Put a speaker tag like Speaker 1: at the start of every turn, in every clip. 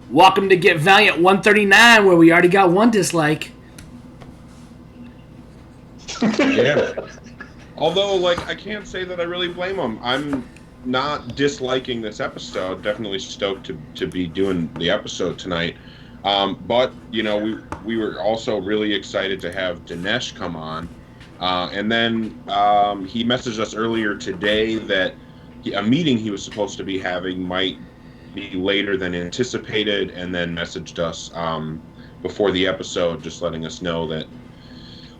Speaker 1: Welcome to Get Valiant 139, where we already got one dislike.
Speaker 2: Yeah. Although, like, I can't say that I really blame him. I'm not disliking this episode. Definitely stoked to be doing the episode tonight. But you know, we were also really excited to have Dinesh come on. And then he messaged us earlier today that a meeting he was supposed to be having might be later than anticipated, and then messaged us before the episode, just letting us know that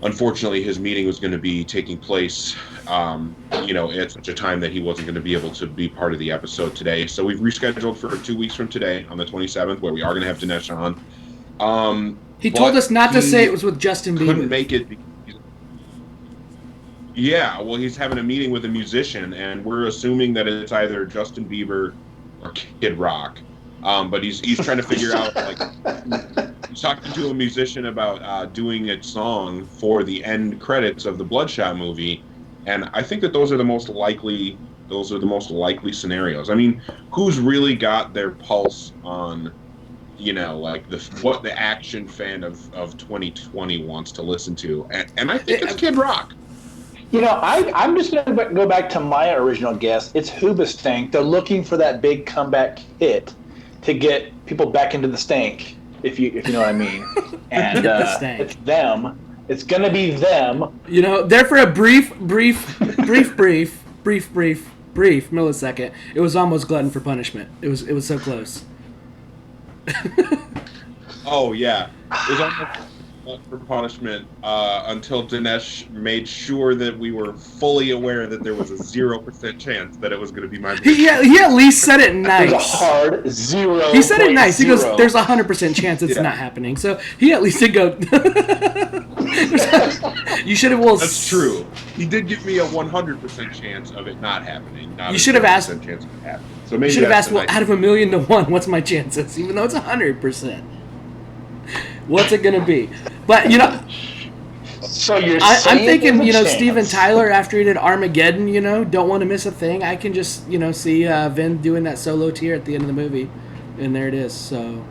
Speaker 2: unfortunately his meeting was going to be taking place at such a time that he wasn't going to be able to be part of the episode today. So we've rescheduled for 2 weeks from today on the 27th, where we are going to have Dinesh on.
Speaker 1: He told us not to say it was with Justin Bieber.
Speaker 2: Couldn't make it. Yeah, well, he's having a meeting with a musician, and we're assuming that it's either Justin Bieber or Kid Rock. But he's trying to figure out, like, he's talking to a musician about doing a song for the end credits of the Bloodshot movie, and I think that those are the most likely scenarios. I mean, who's really got their pulse on, like what the action fan of 2020 wants to listen to, and I think it's Kid Rock.
Speaker 3: I'm just going to go back to my original guess. It's Hoobastank. They're looking for that big comeback hit to get people back into the stank, if you know what I mean. And it's them. It's going to be them.
Speaker 1: There for a brief millisecond, it was almost Glutton for Punishment. It was so close.
Speaker 2: Oh, yeah. It was almost Glutton for Punishment until Dinesh made sure that we were fully aware that there was a 0% chance that it was going to be my movie.
Speaker 1: He at least said it nice.
Speaker 3: There's a hard 0.
Speaker 1: He said it nice. He goes, there's a 100% chance it's not happening. So he at least did go... You should have...
Speaker 2: That's true. He did give me a 100% chance of it not happening.
Speaker 1: You should have asked...
Speaker 2: Chance of it happening. So maybe
Speaker 1: you should have asked, out of 1,000,000 to 1, what's my chances? Even though it's 100%. What's it going to be? But,
Speaker 3: so you're
Speaker 1: I'm thinking, Steven Tyler, after he did Armageddon, don't want to miss a thing. I can just, see Vin doing that solo tear at the end of the movie. And there it is. So,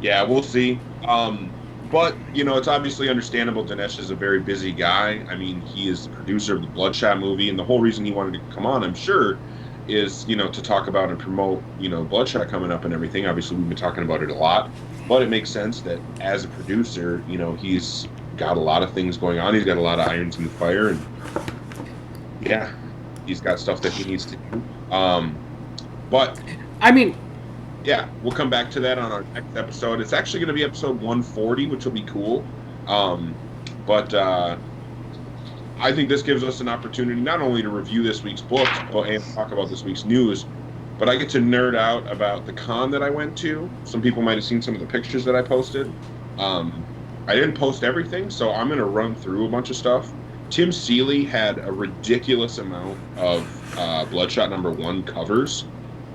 Speaker 2: yeah, we'll see. But, it's obviously understandable. Dinesh is a very busy guy. I mean, he is the producer of the Bloodshot movie. And the whole reason he wanted to come on, I'm sure, is, to talk about and promote, Bloodshot coming up and everything. Obviously, we've been talking about it a lot. But it makes sense that as a producer, he's got a lot of things going on. He's got a lot of irons in the fire. And, yeah, he's got stuff that he needs to do. But...
Speaker 1: I mean...
Speaker 2: Yeah, we'll come back to that on our next episode. It's actually going to be episode 140, which will be cool. But I think this gives us an opportunity not only to review this week's book and talk about this week's news, but I get to nerd out about the con that I went to. Some people might have seen some of the pictures that I posted. I didn't post everything, so I'm going to run through a bunch of stuff. Tim Seeley had a ridiculous amount of Bloodshot #1 covers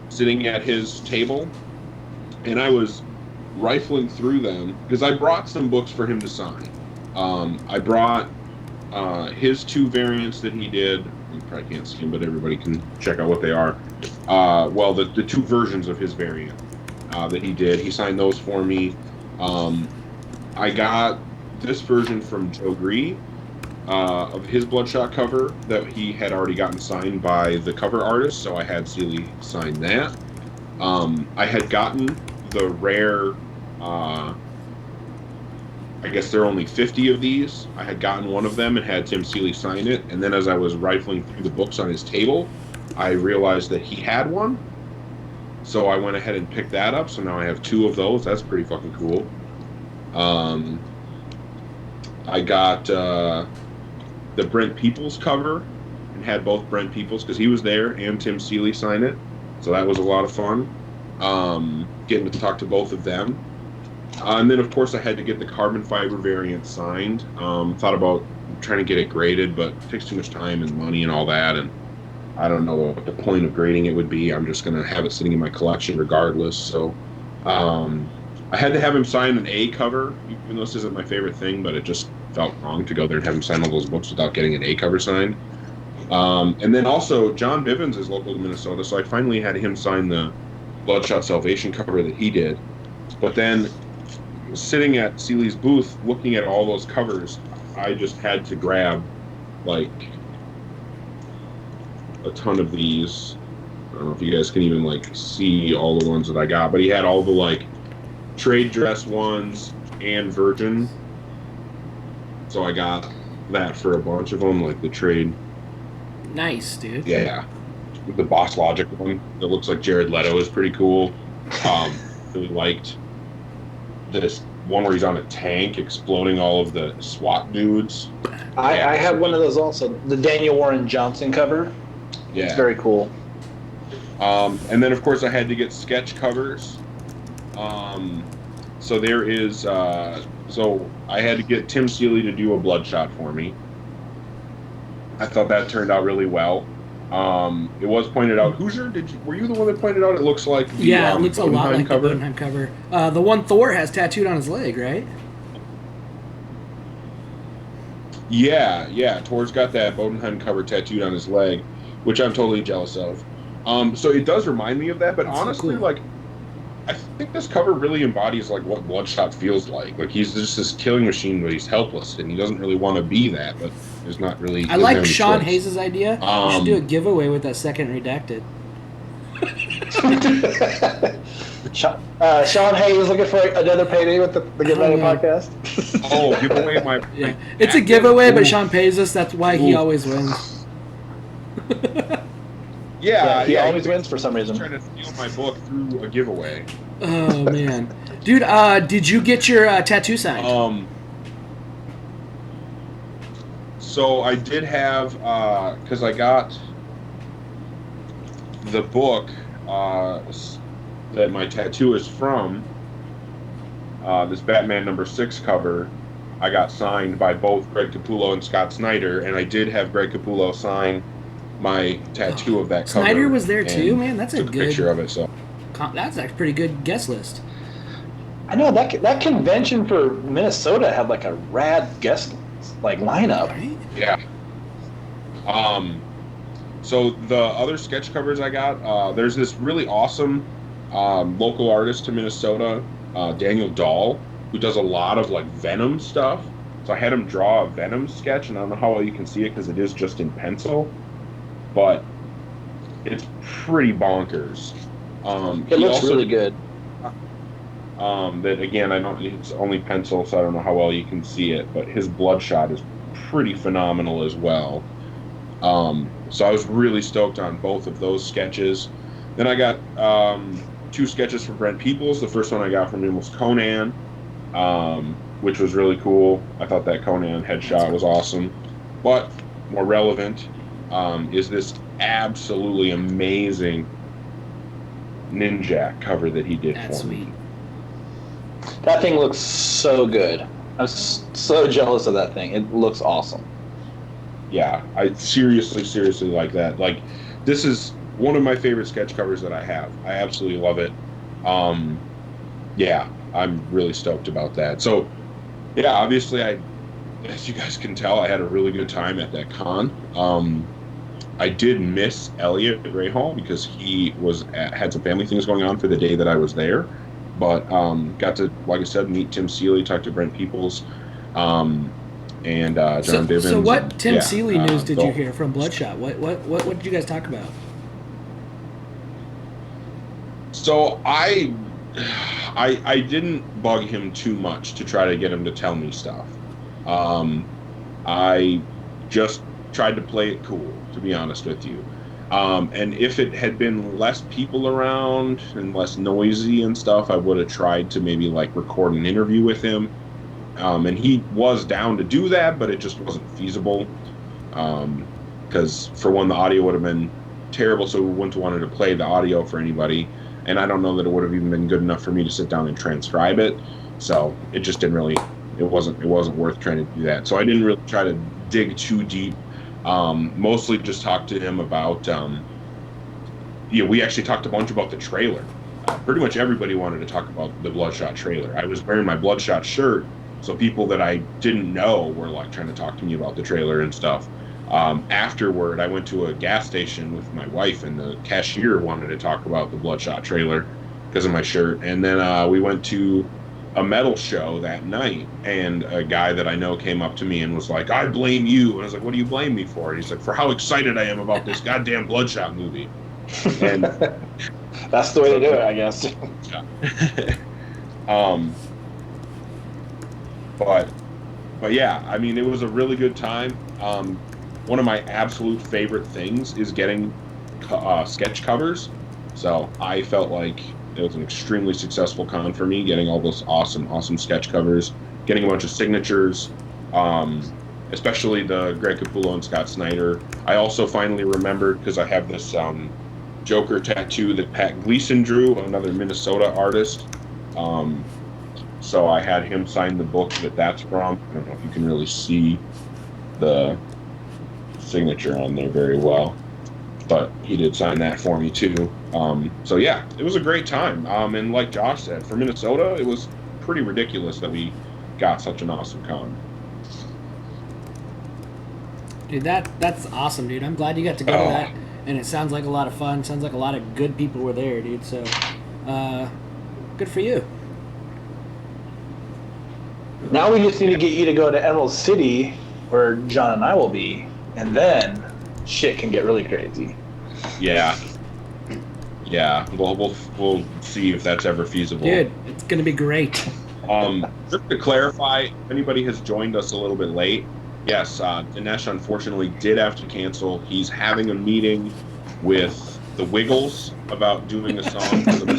Speaker 2: sitting at his table, and I was rifling through them because I brought some books for him to sign. I brought his 2 variants that he did. You probably can't see them, but everybody can check out what they are. The 2 versions of his variant that he did. He signed those for me. I got this version from Joe Gree of his Bloodshot cover that he had already gotten signed by the cover artist, so I had Seeley sign that. I had gotten the rare, I guess there are only 50 of these. I had gotten one of them and had Tim Seeley sign it, and then as I was rifling through the books on his table, I realized that he had one, so I went ahead and picked that up, so now I have 2 of those. That's pretty fucking cool. I got the Brent Peoples cover and had both Brent Peoples because he was there and Tim Seeley sign it, so that was a lot of fun. Getting to talk to both of them, and then of course I had to get the carbon fiber variant signed. Thought about trying to get it graded, but it takes too much time and money and all that, and I don't know what the point of grading it would be. I'm just gonna have it sitting in my collection regardless. So I had to have him sign an A cover, even though this isn't my favorite thing, but it just felt wrong to go there and have him sign all those books without getting an A cover signed. And then also, John Bivens is local to Minnesota, so I finally had him sign the Bloodshot Salvation cover that he did. But then, sitting at Seeley's booth, looking at all those covers, I just had to grab, like, a ton of these. I don't know if you guys can even, like, see all the ones that I got, but he had all the, like, trade dress ones and Virgin. So I got that for a bunch of them, like the trade.
Speaker 1: Nice, dude.
Speaker 2: Yeah. The Boss Logic one that looks like Jared Leto is pretty cool. Really liked this one where he's on a tank exploding all of the SWAT dudes.
Speaker 3: I have one of those also. The Daniel Warren Johnson cover.
Speaker 2: Yeah.
Speaker 3: It's very cool.
Speaker 2: And then, of course, I had to get sketch covers. So there is... so I had to get Tim Seeley to do a Bloodshot for me. I thought that turned out really well. It was pointed out. Hoosier, were you the one that pointed out? It looks like the,
Speaker 1: it looks a lot like
Speaker 2: cover.
Speaker 1: the Bodenheim cover. The one Thor has tattooed on his leg, right?
Speaker 2: Yeah. Tor's got that Bodenheim cover tattooed on his leg, which I'm totally jealous of. So it does remind me of that, but
Speaker 1: That's
Speaker 2: honestly,
Speaker 1: so cool.
Speaker 2: like, I think this cover really embodies like what Bloodshot feels like. Like he's just this killing machine, but he's helpless, and he doesn't really want to be that. But there's not really.
Speaker 1: I like Sean Hayes' idea. We should do a giveaway with that second redacted.
Speaker 3: Sean Hayes looking for another payday with the Good Night podcast.
Speaker 2: Oh, give away my.
Speaker 1: Yeah, it's a giveaway, but Sean pays us. That's why he always wins.
Speaker 3: Yeah, he always wins for some reason.
Speaker 2: Trying to steal my book through a giveaway.
Speaker 1: Oh man, dude, did you get your tattoo signed?
Speaker 2: So I did have, because I got the book that my tattoo is from, this Batman #6 cover. I got signed by both Greg Capullo and Scott Snyder, and I did have Greg Capullo sign my tattoo of that cover.
Speaker 1: Snyder was there too, man. That's a good
Speaker 2: picture of it. So
Speaker 1: that's a pretty good guest list.
Speaker 3: I know that convention for Minnesota had like a rad guest lineup.
Speaker 1: Right?
Speaker 2: Yeah. So the other sketch covers I got, there's this really awesome local artist to Minnesota, Daniel Dahl, who does a lot of like Venom stuff. So I had him draw a Venom sketch, and I don't know how well you can see it because it is just in pencil, but it's pretty bonkers.
Speaker 3: It looks really good.
Speaker 2: That again, it's only pencil, so I don't know how well you can see it, but his Bloodshot is pretty phenomenal as well. So I was really stoked on both of those sketches. Then I got 2 sketches from Brent Peoples. The first one I got from him was Conan, which was really cool. I thought that Conan headshot was awesome. But more relevant is this absolutely amazing Ninjak cover that he did
Speaker 1: That's
Speaker 2: for me.
Speaker 1: sweet.
Speaker 3: That thing looks so good. I'm so jealous of that thing. It looks awesome.
Speaker 2: Yeah, I seriously like that. Like, this is one of my favorite sketch covers that I have. I absolutely love it. Yeah, I'm really stoked about that. So, yeah, obviously, as you guys can tell, I had a really good time at that con. I did miss Elliot Rahal because he had some family things going on for the day that I was there. But got to, like I said, meet Tim Seeley, talk to Brent Peoples, and John Bivens.
Speaker 1: So what Tim Seeley news did you
Speaker 2: so-
Speaker 1: hear from Bloodshot? What did you guys talk about?
Speaker 2: So I didn't bug him too much to try to get him to tell me stuff. I just tried to play it cool, to be honest with you. And if it had been less people around and less noisy and stuff, I would have tried to maybe record an interview with him. And he was down to do that, but it just wasn't feasible. Because for one, the audio would have been terrible, so we wouldn't have wanted to play the audio for anybody. And I don't know that it would have even been good enough for me to sit down and transcribe it. So it just didn't really, it wasn't worth trying to do that. So I didn't really try to dig too deep. Mostly just talked to him about, we actually talked a bunch about the trailer. Pretty much everybody wanted to talk about the Bloodshot trailer. I was wearing my Bloodshot shirt, so people that I didn't know were trying to talk to me about the trailer and stuff. Afterward, I went to a gas station with my wife, and the cashier wanted to talk about the Bloodshot trailer because of my shirt. And then we went to a metal show that night, and a guy that I know came up to me and was like, "I blame you." And I was like, "What do you blame me for?" And he's like, "For how excited I am about this goddamn Bloodshot movie." And
Speaker 3: that's the way to do it, I guess.
Speaker 2: But yeah, I mean, it was a really good time. One of my absolute favorite things is getting sketch covers. So I felt like it was an extremely successful con for me, getting all those awesome sketch covers, getting a bunch of signatures, especially the Greg Capullo and Scott Snyder. I also finally remembered, because I have this Joker tattoo that Pat Gleason drew, another Minnesota artist. So I had him sign the book that's from. I don't know if you can really see the signature on there very well, but he did sign that for me too. So yeah, it was a great time. And like Josh said, for Minnesota, it was pretty ridiculous that we got such an awesome con.
Speaker 1: Dude, that's awesome, dude. I'm glad you got to go to that, and it sounds like a lot of fun. Sounds like a lot of good people were there, dude. So, good for you.
Speaker 3: Now we just need to get you to go to Emerald City, where John and I will be, and then shit can get really crazy.
Speaker 2: Yeah. We'll see if that's ever feasible.
Speaker 1: Dude, it's gonna be great.
Speaker 2: Just to clarify, if anybody has joined us a little bit late, yes, Dinesh unfortunately did have to cancel. He's having a meeting with the Wiggles about doing a song for the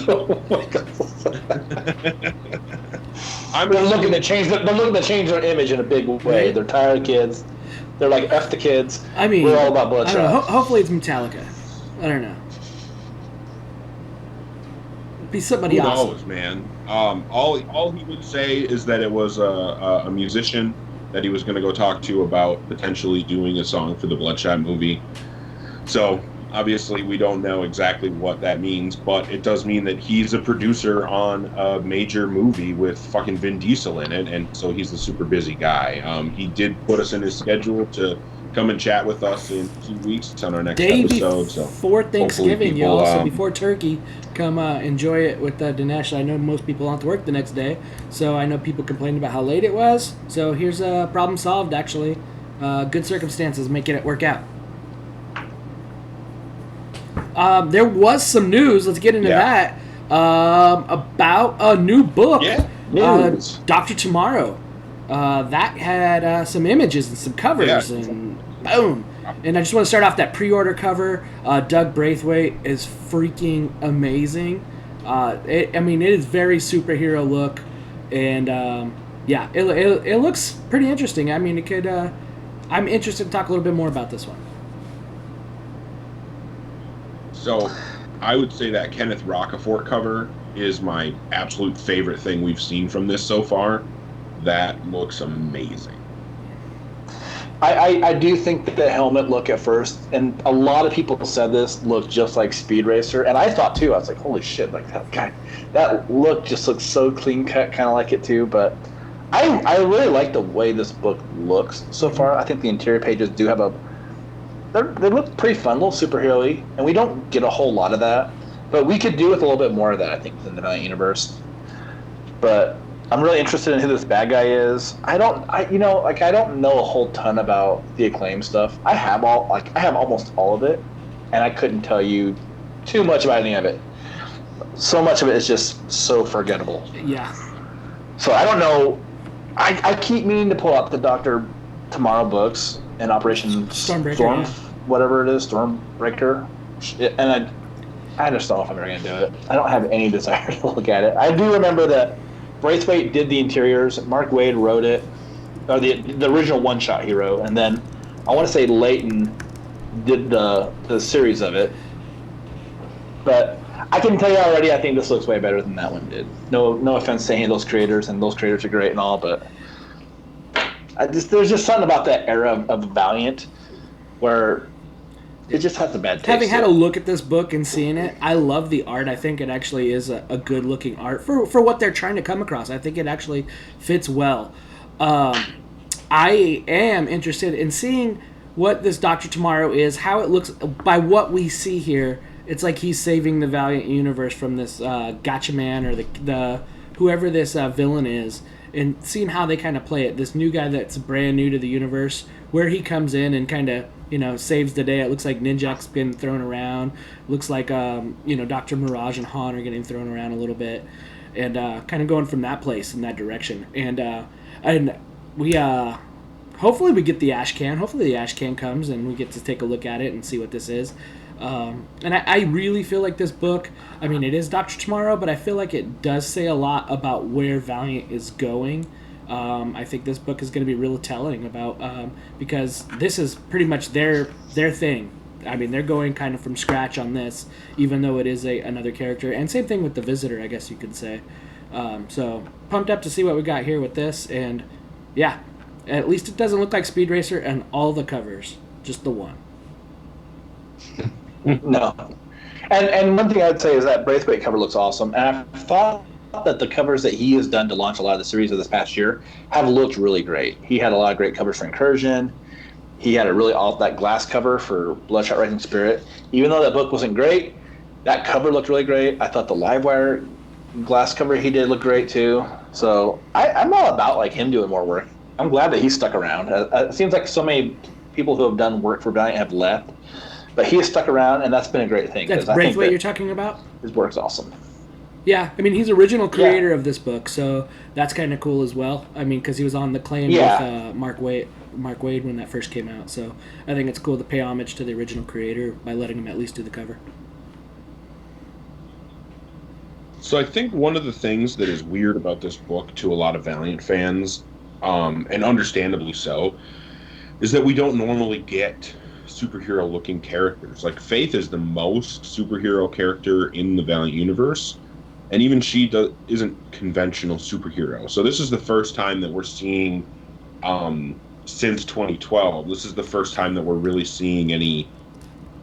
Speaker 3: They're looking to change their image in a big way. They're tired of kids. They're like, F the kids.
Speaker 1: I mean,
Speaker 3: we're all about Bloodshot.
Speaker 1: I don't know. Hopefully it's Metallica. I don't know. Be somebody else.
Speaker 2: Who knows, man? All he would say is that it was a musician that he was going to go talk to about potentially doing a song for the Bloodshot movie. So obviously we don't know exactly what that means, but it does mean that he's a producer on a major movie with fucking Vin Diesel in it, and so he's a super busy guy. He did put us in his schedule to come and chat with us in 2 weeks on our next episode.
Speaker 1: Before Thanksgiving, y'all. So before turkey, come enjoy it with Dinesh. I know most people aren't to work the next day, so I know people complained about how late it was. So here's a problem solved, actually. Good circumstances making it work out. There was some news. Let's get into that. About a new book.
Speaker 2: Yeah,
Speaker 3: news.
Speaker 1: Dr. Tomorrow. That had some images and some covers, and boom. And I just want to start off that pre-order cover. Doug Braithwaite is freaking amazing. It is very superhero look, and it looks pretty interesting. I mean, it could. I'm interested to talk a little bit more about this one.
Speaker 2: So I would say that Kenneth Rocafort cover is my absolute favorite thing we've seen from this so far. That looks amazing.
Speaker 3: I do think that the helmet look at first, and a lot of people said this looked just like Speed Racer, and I thought too. I was like, holy shit, like that guy, that look just looks so clean cut, kind of like it too. But I really like the way this book looks so far. I think the interior pages do have they look pretty fun, a little superhero-y, and we don't get a whole lot of that, but we could do with a little bit more of that, I think, within the Valiant universe. But I'm really interested in who this bad guy is. I don't know a whole ton about the Acclaim stuff. I have almost all of it, and I couldn't tell you too much about any of it. So much of it is just so forgettable.
Speaker 1: Yeah.
Speaker 3: So I don't know. I keep meaning to pull out the Dr. Tomorrow books and Operation
Speaker 1: Stormbreaker,
Speaker 3: whatever it is, Stormbreaker, and I just don't know if I'm ever going to do it. I don't have any desire to look at it. I do remember that Braithwaite did the interiors. Mark Waid wrote it, or the original one shot he wrote, and then I want to say Layton did the series of it. But I can tell you already, I think this looks way better than that one did. No offense to any of those creators, and those creators are great and all, but there's just something about that era of Valiant where it just has a bad taste.
Speaker 1: Having had a look at this book and seeing it, I love the art. I think it actually is a good looking art for what they're trying to come across. I think it actually fits well. I am interested in seeing what this Dr. Tomorrow is, how it looks, by what we see here, it's like he's saving the Valiant universe from this gotcha man or the whoever this villain is, and seeing how they kind of play it. This new guy that's brand new to the universe, where he comes in and kind of, saves the day. It looks like Ninjak's been thrown around. Looks like, Dr. Mirage and Han are getting thrown around a little bit. And kind of going from that place in that direction. And we, hopefully we get the Ash Can. Hopefully the Ash Can comes and we get to take a look at it and see what this is. And I really feel like this book, I mean, it is Dr. Tomorrow, but I feel like it does say a lot about where Valiant is going. I think this book is going to be real telling about, because this is pretty much their thing. I mean, they're going kind of from scratch on this, even though it is another character. And same thing with the Visitor, I guess you could say. So pumped up to see what we got here with this. And yeah, at least it doesn't look like Speed Racer and all the covers, just the one.
Speaker 3: No. And one thing I would say is that Braithwaite cover looks awesome. And I thought that the covers that he has done to launch a lot of the series of this past year have looked really great. He had a lot of great covers for Incursion. He had that glass cover for Bloodshot Rising Spirit. Even though that book wasn't great, that cover looked really great. I thought the Livewire glass cover he did look great too. So I'm all about like him doing more work. I'm glad that he's stuck around. It seems like so many people who have done work for Valiant have left, but he has stuck around, and that's been a great thing.
Speaker 1: That's Braithwaite you're talking about?
Speaker 3: His work's awesome.
Speaker 1: Yeah, I mean, he's original creator of this book, so that's kind of cool as well. I mean, because he was on the claim with Mark Waid when that first came out, so I think it's cool to pay homage to the original creator by letting him at least do the cover.
Speaker 2: So I think one of the things that is weird about this book to a lot of Valiant fans, and understandably so, is that we don't normally get superhero-looking characters. Like, Faith is the most superhero character in the Valiant universe, and even she isn't conventional superhero. So this is the first time that we're seeing, since 2012, this is the first time that we're really seeing any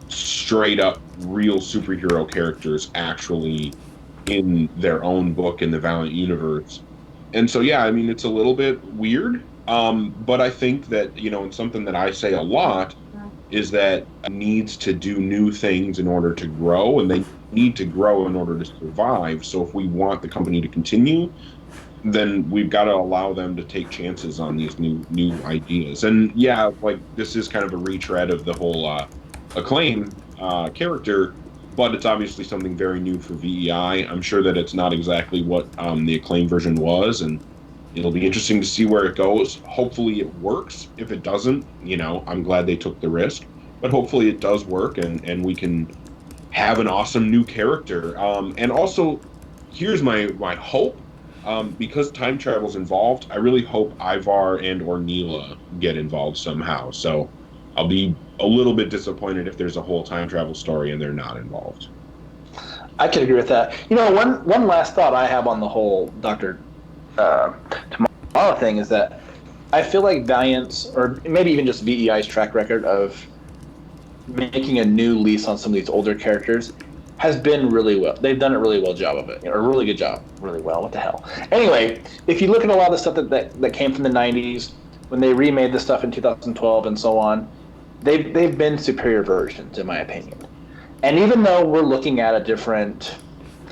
Speaker 2: straight-up real superhero characters actually in their own book in the Valiant universe. And so, yeah, I mean, it's a little bit weird, but I think that, and something that I say a lot is that it needs to do new things in order to grow, and they need to grow in order to survive. So if we want the company to continue, then we've got to allow them to take chances on these new ideas. And yeah, like, this is kind of a retread of the whole Acclaim character, but it's obviously something very new for VEI. I'm sure that it's not exactly what the Acclaim version was, and it'll be interesting to see where it goes. Hopefully it works. If it doesn't, I'm glad they took the risk. But hopefully it does work, and we can have an awesome new character. And also, here's my hope. Because time travel's involved, I really hope Ivar and or Neela get involved somehow. So I'll be a little bit disappointed if there's a whole time travel story and they're not involved.
Speaker 3: I can agree with that. One last thought I have on the whole Dr. Tomorrow thing is that I feel like Valiant's, or maybe even just VEI's track record of making a new lease on some of these older characters has been really well. They've done a really well job of it, or a really good job. Really well, what the hell? Anyway, if you look at a lot of the stuff that came from the 90s, when they remade the stuff in 2012 and so on, they've been superior versions, in my opinion. And even though we're looking at a different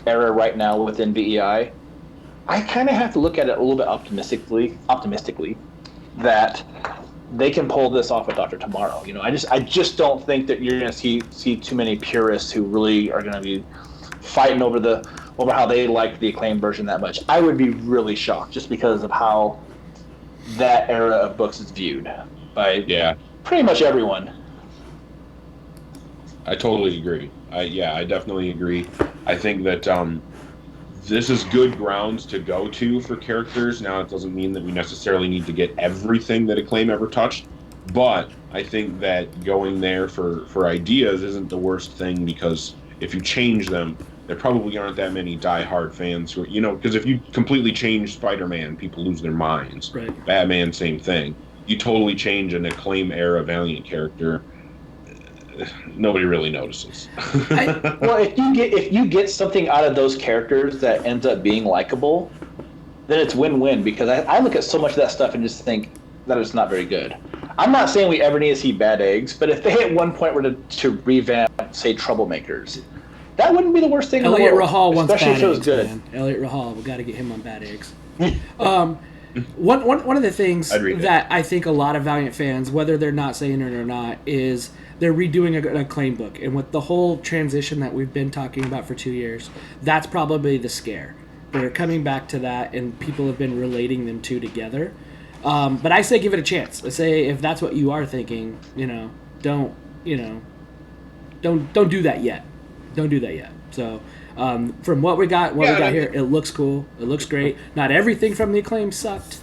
Speaker 3: era right now within VEI, I kind of have to look at it a little bit optimistically that they can pull this off with Dr. Tomorrow. I just don't think that you're going to see too many purists who really are going to be fighting over how they like the Acclaim version that much. I would be really shocked just because of how that era of books is viewed by pretty much everyone.
Speaker 2: I totally agree. I definitely agree. I think that this is good grounds to go to for characters. Now, it doesn't mean that we necessarily need to get everything that Acclaim ever touched, but I think that going there for ideas isn't the worst thing, because if you change them, there probably aren't that many die-hard fans who are, because if you completely change Spider-Man, people lose their minds.
Speaker 1: Right.
Speaker 2: Batman, same thing. You totally change an Acclaim-era Valiant character, nobody really notices.
Speaker 3: Well, if you get something out of those characters that ends up being likable, then it's win-win, because I look at so much of that stuff and just think that it's not very good. I'm not saying we ever need to see bad eggs, but if they at one point were to revamp, say, Troublemakers, that wouldn't be the worst thing
Speaker 1: Elliot
Speaker 3: in the world.
Speaker 1: Rahal wants
Speaker 3: especially
Speaker 1: bad
Speaker 3: if it was
Speaker 1: eggs,
Speaker 3: good.
Speaker 1: man. Elliot Rahal, we got to get him on bad eggs. One of the things that I think a lot of Valiant fans, whether they're not saying it or not, is they're redoing an Acclaim book. And with the whole transition that we've been talking about for 2 years, that's probably the scare. They're coming back to that, and people have been relating them two together. But I say give it a chance. I say if that's what you are thinking, don't do that yet. Don't do that yet. So from what we got here, it looks cool. It looks great. Not everything from the Acclaim sucked,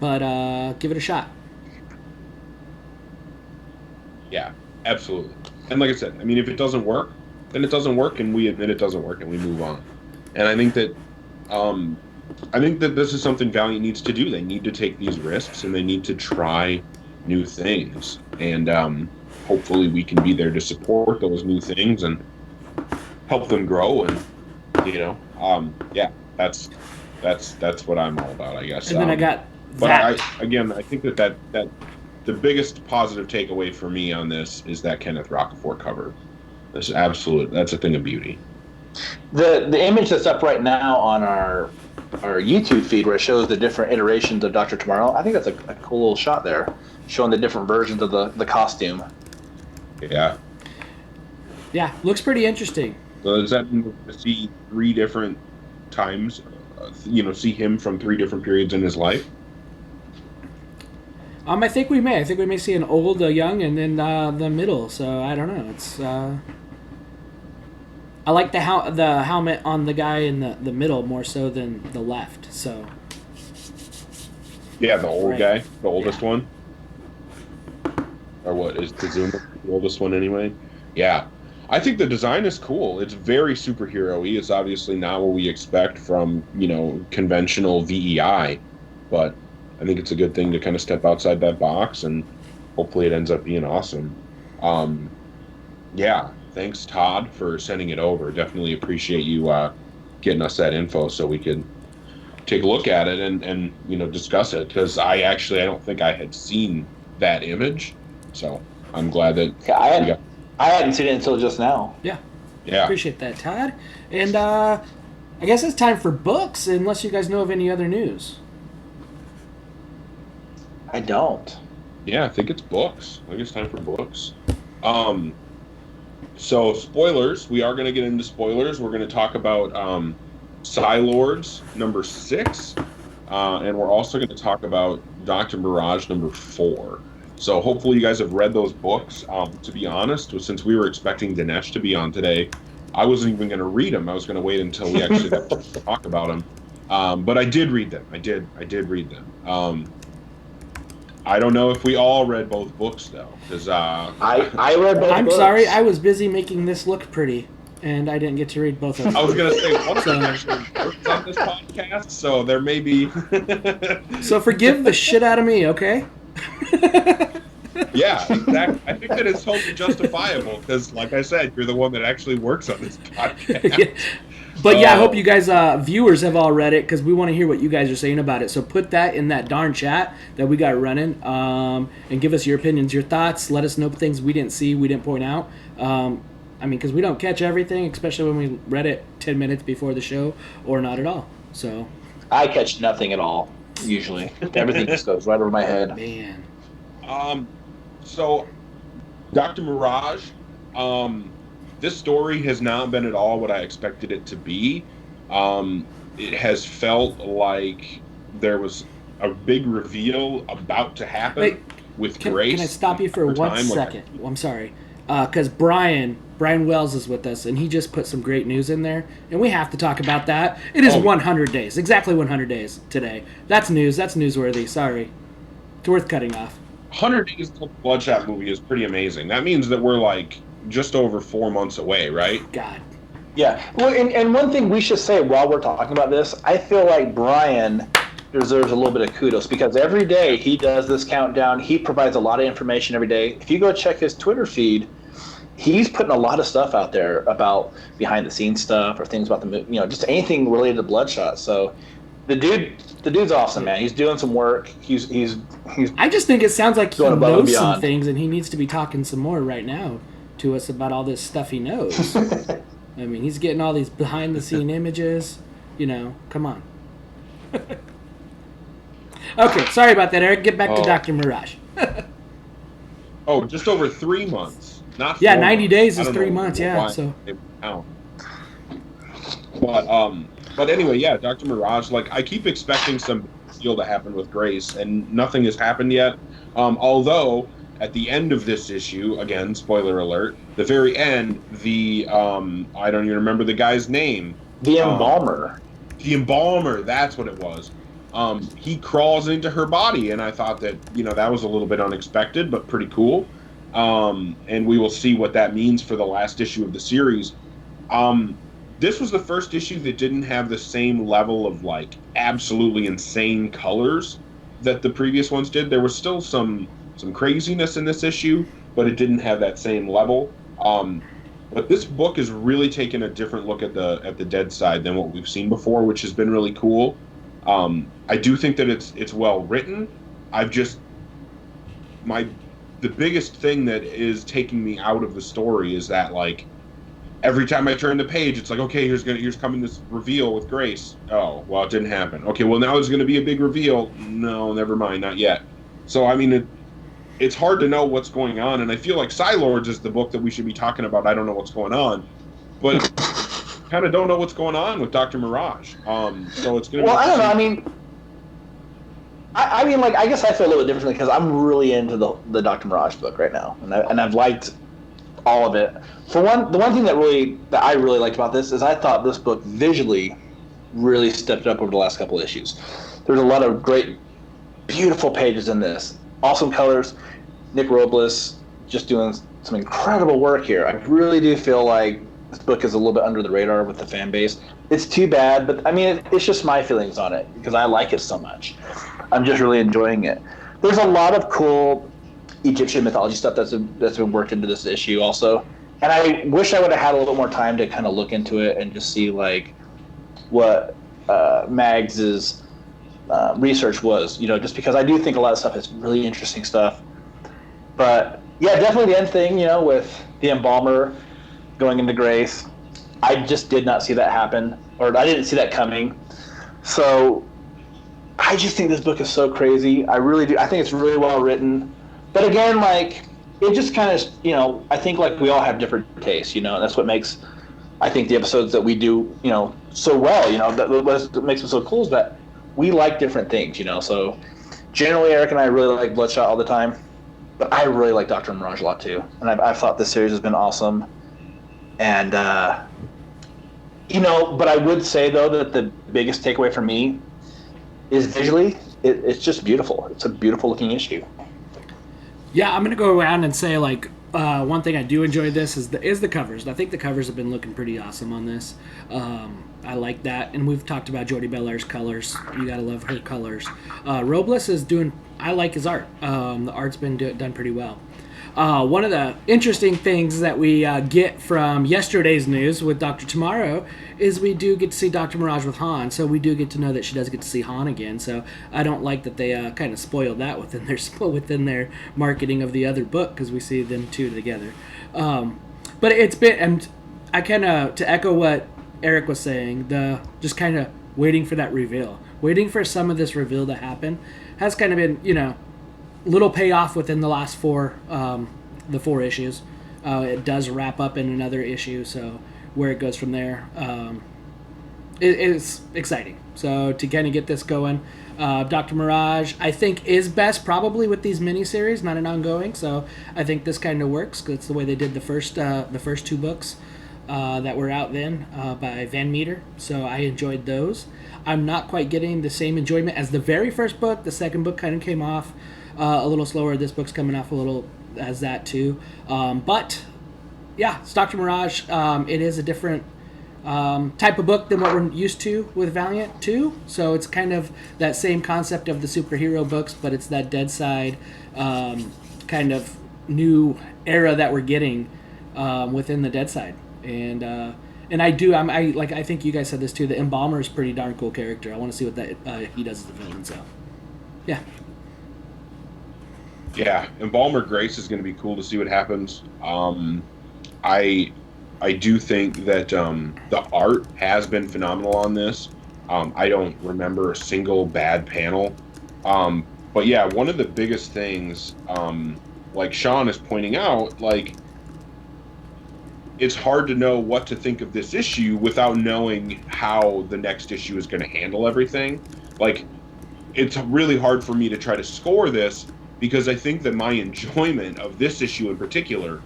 Speaker 1: but give it a shot.
Speaker 2: Yeah, absolutely. And like I said, I mean, if it doesn't work, then it doesn't work, and we admit it doesn't work, and we move on. And I think that this is something Valiant needs to do. They need to take these risks, and they need to try new things. And hopefully we can be there to support those new things and help them grow. And that's what I'm all about, I guess.
Speaker 1: And then I got
Speaker 2: but
Speaker 1: that.
Speaker 2: I think that the biggest positive takeaway for me on this is that Kenneth Rocafort cover. That's a thing of beauty.
Speaker 3: The image that's up right now on our YouTube feed, where it shows the different iterations of Dr. Tomorrow, I think that's a cool little shot there, showing the different versions of the costume.
Speaker 2: Yeah.
Speaker 1: Yeah, looks pretty interesting.
Speaker 2: So does that mean to see 3 different times, see him from 3 different periods in his life?
Speaker 1: I think we may. I think we may see an old, a young, and then the middle. So I don't know. It's I like the helmet on the guy in the middle more so than the left. So
Speaker 2: yeah, the old guy, the oldest one, or what is Kazuma the oldest one anyway? Yeah, I think the design is cool. It's very superhero-y. It's obviously not what we expect from conventional VEI, but I think it's a good thing to kind of step outside that box, and hopefully it ends up being awesome. Yeah, thanks, Todd, for sending it over. Definitely appreciate you getting us that info so we could take a look at it and discuss it, because I don't think I had seen that image, so I'm glad that
Speaker 3: I hadn't seen it until just now.
Speaker 1: Yeah.
Speaker 2: Yeah.
Speaker 1: Appreciate that, Todd. And I guess it's time for books, unless you guys know of any other news.
Speaker 3: I don't.
Speaker 2: Yeah, I think it's books. I think it's time for books. So spoilers. We are going to get into spoilers. We're going to talk about PSI-LORDS number 6, and we're also going to talk about Dr. Mirage number 4. So hopefully you guys have read those books. To be honest, since we were expecting Dinesh to be on today, I wasn't even going to read them. I was going to wait until we actually got to talk about them. But I did read them. I did read them. I don't know if we all read both books though, because
Speaker 3: I read both.
Speaker 1: I'm
Speaker 3: books.
Speaker 1: sorry, I was busy making this look pretty, and I didn't get to read both of them.
Speaker 2: I was going to say one of them actually works on this podcast, so there may be.
Speaker 1: So forgive the shit out of me, okay?
Speaker 2: Yeah, exactly. I think that it's totally justifiable because, like I said, you're the one that actually works on this podcast.
Speaker 1: Yeah. But yeah, I hope you guys, viewers, have all read it, because we want to hear what you guys are saying about it. So put that in that darn chat that we got running, and give us your opinions, your thoughts. Let us know things we didn't see, we didn't point out. Because we don't catch everything, especially when we read it 10 minutes before the show, or not at all. So
Speaker 3: I catch nothing at all, usually. Everything just goes right over my head.
Speaker 1: Man.
Speaker 2: So, Dr. Mirage, this story has not been at all what I expected it to be. It has felt like there was a big reveal about to happen with Grace.
Speaker 1: Can I stop you for 1 second? I'm sorry. Because Brian Wells is with us, and he just put some great news in there, and we have to talk about that. It is 100 days. Exactly 100 days today. That's news. That's newsworthy. Sorry. It's worth cutting off.
Speaker 2: 100 days until the Bloodshot movie is pretty amazing. That means that we're like just over 4 months away, right?
Speaker 1: God.
Speaker 3: Yeah. Well, and one thing we should say while we're talking about this, I feel like Brian deserves a little bit of kudos, because every day he does this countdown. He provides a lot of information every day. If you go check his Twitter feed, he's putting a lot of stuff out there about behind the scenes stuff or things about the movie, just anything related to Bloodshot. So The dude's awesome, man. He's doing some work. He's
Speaker 1: I just think it sounds like he
Speaker 3: going above and
Speaker 1: knows some
Speaker 3: beyond.
Speaker 1: things, and he needs to be talking some more right now to us about all this stuff he knows. I mean, he's getting all these behind-the-scene images. You know, come on. Okay, sorry about that, Eric. Get back to Dr. Mirage.
Speaker 2: Just over 3 months. Not
Speaker 1: 90
Speaker 2: months.
Speaker 1: days
Speaker 2: I
Speaker 1: is
Speaker 2: don't
Speaker 1: 3
Speaker 2: know
Speaker 1: months,
Speaker 2: why
Speaker 1: yeah. So.
Speaker 2: they count. But anyway, yeah, Dr. Mirage, like, I keep expecting some deal to happen with Grace, and nothing has happened yet. Although, at the end of this issue, again, spoiler alert, the very end, the, I don't even remember the guy's name.
Speaker 3: The Embalmer.
Speaker 2: The Embalmer, that's what it was. He crawls into her body, and I thought that, that was a little bit unexpected, but pretty cool. And we will see what that means for the last issue of the series. This was the first issue that didn't have the same level of, like, absolutely insane colors that the previous ones did. There was still some craziness in this issue, but it didn't have that same level. But this book is really taking a different look at the dead side than what we've seen before, which has been really cool. I do think that it's well written. The biggest thing that is taking me out of the story is that, like, every time I turn the page, it's like, okay, here's coming this reveal with Grace. Oh, well, it didn't happen. Okay, well, now there's going to be a big reveal. No, never mind, not yet. So, I mean, it's hard to know what's going on, and I feel like PSI-LORDS is the book that we should be talking about. I don't know what's going on, but kind of don't know what's going on with Dr. Mirage. So it's going to be...
Speaker 3: Well, I don't know. I mean, like, I guess I feel a little bit differently because I'm really into the Dr. Mirage book right now, and I've liked all of it. For one, the one thing that I really liked about this is I thought this book visually really stepped up over the last couple of issues. There's a lot of great, beautiful pages in this. Awesome colors. Nick Robles just doing some incredible work here. I really do feel like this book is a little bit under the radar with the fan base. It's too bad, but I mean, it's just my feelings on it because I like it so much. I'm just really enjoying it. There's a lot of cool Egyptian mythology stuff that's been worked into this issue also. And I wish I would have had a little bit more time to kind of look into it and just see, like, what Mags's research was, just because I do think a lot of stuff is really interesting stuff. But, yeah, definitely the end thing, with the Embalmer going into Grace. I just did not see that happen, or I didn't see that coming. So I just think this book is so crazy. I really do. I think it's really well written. But again, like, it just kind of, I think, like, we all have different tastes, and that's what makes, I think, the episodes that we do, so well, what makes them so cool is that we like different things, So generally, Eric and I really like Bloodshot all the time, but I really like Dr. Mirage a lot, too. And I've thought this series has been awesome. And, but I would say, though, that the biggest takeaway for me is visually, it's just beautiful. It's a beautiful-looking issue.
Speaker 1: Yeah, I'm gonna go around and say, like, one thing I do enjoy this is the covers. I think the covers have been looking pretty awesome on this. I like that, and we've talked about Jordie Bellaire's colors. You gotta love her colors. Robles is doing. I like his art. The art's been done pretty well. One of the interesting things that we get from yesterday's news with Dr. Tomorrow is we do get to see Dr. Mirage with Han, so we do get to know that she does get to see Han again. So I don't like that they kind of spoiled that within their marketing of the other book because we see them two together. But it's been, and I kind of, to echo what Eric was saying, just kind of waiting for that reveal, waiting for some of this reveal to happen has kind of been, little payoff within the last the 4 issues. It does wrap up in another issue, so where it goes from there, it is exciting. So to kind of get this going, Dr. Mirage, I think, is best probably with these miniseries, not an ongoing. So I think this kind of works because it's the way they did the first 2 books that were out then by Van Meter. So I enjoyed those. I'm not quite getting the same enjoyment as the very first book. The second book kind of came off a little slower. This book's coming off a little as that too. But yeah, it's Dr. Mirage. It is a different type of book than what we're used to with Valiant too. So it's kind of that same concept of the superhero books, but it's that dead side kind of new era that we're getting within the dead side. And And I think you guys said this too. The Embalmer is a pretty darn cool character. I want to see what that he does as a villain. So, yeah.
Speaker 2: Yeah, Embalmer Grace is going to be cool to see what happens. I do think that the art has been phenomenal on this. I don't remember a single bad panel. But yeah, one of the biggest things, like Sean is pointing out, like, it's hard to know what to think of this issue without knowing how the next issue is going to handle everything. Like, it's really hard for me to try to score this because I think that my enjoyment of this issue in particular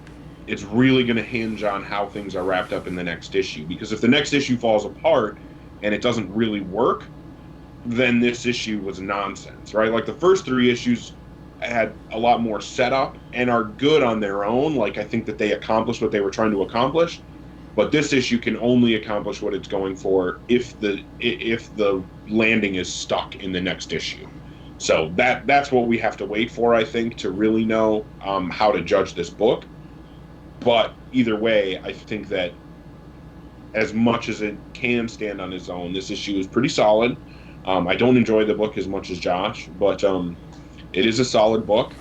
Speaker 2: is really going to hinge on how things are wrapped up in the next issue. Because if the next issue falls apart and it doesn't really work, then this issue was nonsense, right? Like, the first 3 issues had a lot more setup and are good on their own. Like, I think that they accomplished what they were trying to accomplish, but this issue can only accomplish what it's going for if the landing is stuck in the next issue. So that's what we have to wait for, I think, to really know how to judge this book. But either way, I think that as much as it can stand on its own, this issue is pretty solid. I don't enjoy the book as much as Josh, but it is a solid book.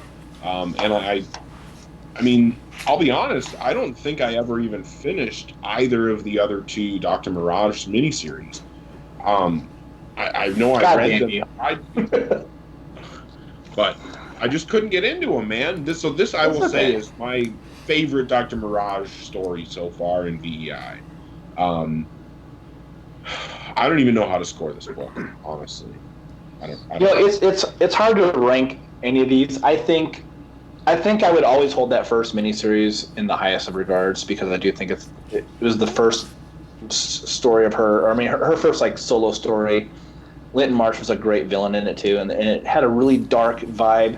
Speaker 2: And I mean, I'll be honest, I don't think I ever even finished either of the other 2 Dr. Mirage miniseries. I know I read them, but I just couldn't get into them, man. This I will say is my favorite Dr. Mirage story so far in VEI. I don't even know how to score this book, honestly. I don't know.
Speaker 3: It's hard to rank any of these. I think I would always hold that first miniseries in the highest of regards because I do think it was the first story of her. Or, I mean, her first like solo story. Linton March was a great villain in it too, and it had a really dark vibe,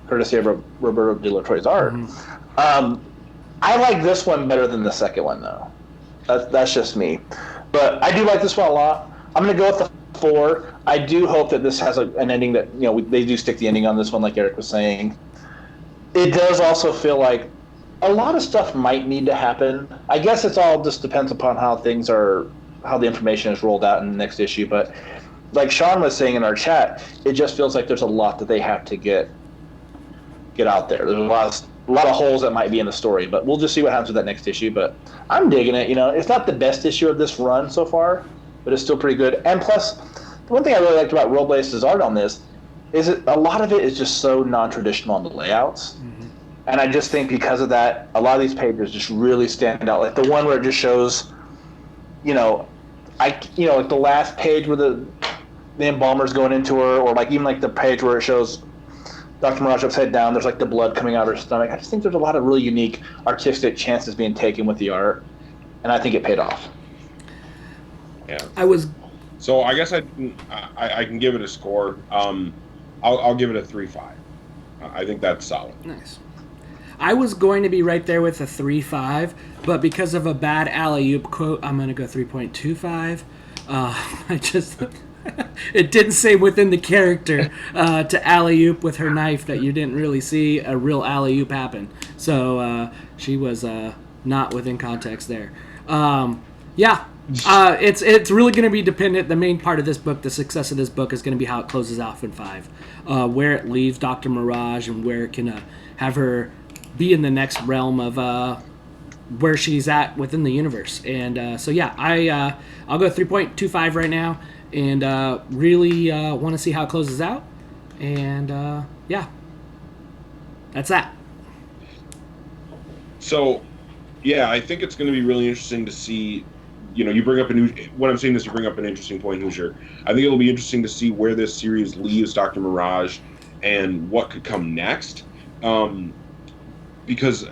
Speaker 3: courtesy of Roberto De La Torre's art. Mm-hmm. I like this one better than the second one, though. That's just me, but I do like this one a lot. I'm gonna go with the 4. I do hope that this has an ending that they do stick the ending on this one, like Eric was saying. It does also feel like a lot of stuff might need to happen. I guess it's all just depends upon how the information is rolled out in the next issue, but. Like Sean was saying in our chat, it just feels like there's a lot that they have to get out there. There's a lot of holes that might be in the story, but we'll just see what happens with that next issue. But I'm digging it. It's not the best issue of this run so far, but it's still pretty good. And plus, the one thing I really liked about Robles' art on this is that a lot of it is just so non-traditional on the layouts. Mm-hmm. And I just think because of that, a lot of these pages just really stand out. Like the one where it just shows, like the last page where the embalmer's going into her, or like even like the page where it shows Dr. Mirage upside down, there's like the blood coming out of her stomach. I just think there's a lot of really unique artistic chances being taken with the art, and I think it paid off.
Speaker 2: Yeah. So I guess I can give it a score. I'll give it a 3.5. I think that's solid.
Speaker 1: Nice. I was going to be right there with a 3.5, but because of a bad alley-oop quote, I'm going to go 3.25. It didn't say within the character to alley-oop with her knife that you didn't really see a real alley-oop happen. So she was not within context there. It's really going to be dependent. The main part of this book, the success of this book, is going to be how it closes off in 5. Where it leaves Dr. Mirage and where it can have her be in the next realm of where she's at within the universe. And I'll go 3.25 right now. And really want to see how it closes out. And that's that.
Speaker 2: So, yeah, I think it's going to be really interesting to see. You bring up what I'm saying is you bring up an interesting point, Hoosier. I think it'll be interesting to see where this series leaves Dr. Mirage and what could come next. Because,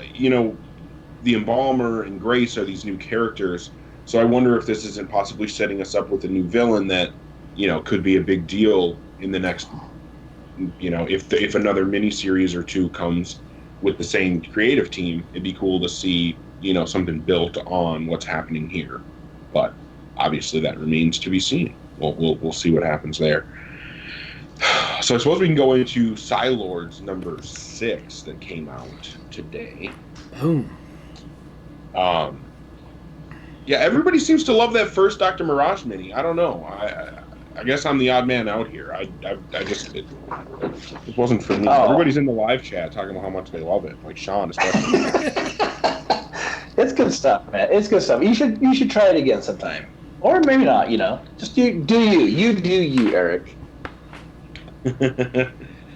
Speaker 2: the Embalmer and Grace are these new characters. So I wonder if this isn't possibly setting us up with a new villain that, could be a big deal in the next, if another miniseries or 2 comes with the same creative team, it'd be cool to see, something built on what's happening here. But obviously that remains to be seen. We'll see what happens there. So I suppose we can go into PSI-LORDS number 6 that came out today.
Speaker 1: Boom.
Speaker 2: Yeah, everybody seems to love that first Dr. Mirage mini. I don't know. I guess I'm the odd man out here. I just it wasn't for me.
Speaker 3: Oh.
Speaker 2: Everybody's in the live chat talking about how much they love it, like Sean especially.
Speaker 3: It's good stuff, man. It's good stuff. You should try it again sometime, or maybe not. Just do you, Eric.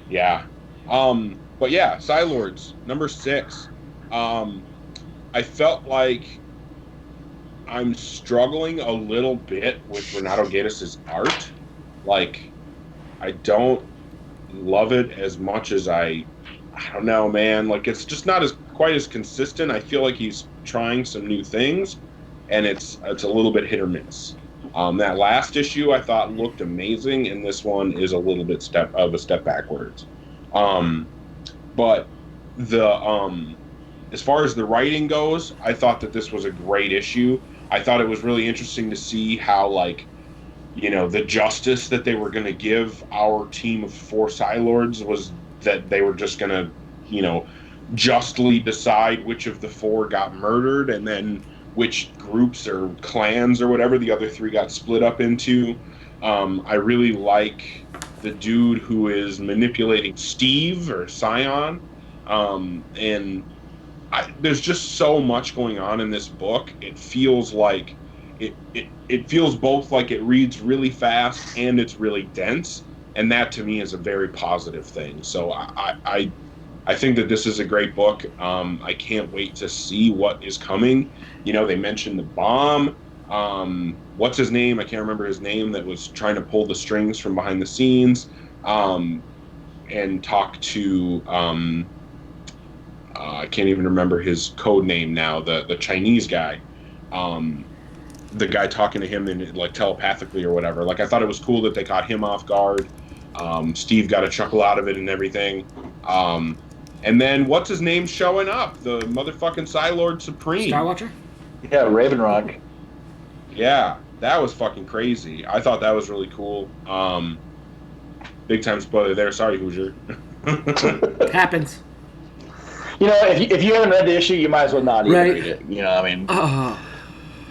Speaker 2: Yeah. But yeah, PSI-LORDS, number 6. I felt like I'm struggling a little bit with Renato Gaddis' art. Like, I don't love it as much as I don't know, man. Like, it's just not quite as consistent. I feel like he's trying some new things, and it's a little bit hit or miss. That last issue I thought looked amazing, and this one is a little bit a step backwards. But as far as the writing goes, I thought that this was a great issue. I thought it was really interesting to see how, like, the justice that they were going to give our team of 4 PSI-LORDS was that they were just going to, justly decide which of the 4 got murdered, and then which groups or clans or whatever the other 3 got split up into. I really like the dude who is manipulating Steve or Scion, and there's just so much going on in this book. It feels like it feels both like it reads really fast and it's really dense, and that to me is a very positive thing. So I think that this is a great book. I can't wait to see what is coming. They mentioned the bomb. What's his name? I can't remember his name, that was trying to pull the strings from behind the scenes, and talk to I can't even remember his code name now, the Chinese guy. The guy talking to him in, like, telepathically or whatever. Like, I thought it was cool that they caught him off guard. Steve got a chuckle out of it and everything. And then what's his name showing up? The motherfucking PSI-LORD Supreme.
Speaker 1: Starwatcher?
Speaker 3: Yeah, Ravenrock.
Speaker 2: Yeah, that was fucking crazy. I thought that was really cool. Big time spoiler there. Sorry, Hoosier.
Speaker 1: Happens.
Speaker 3: If you haven't read the issue, you might as well not even read it.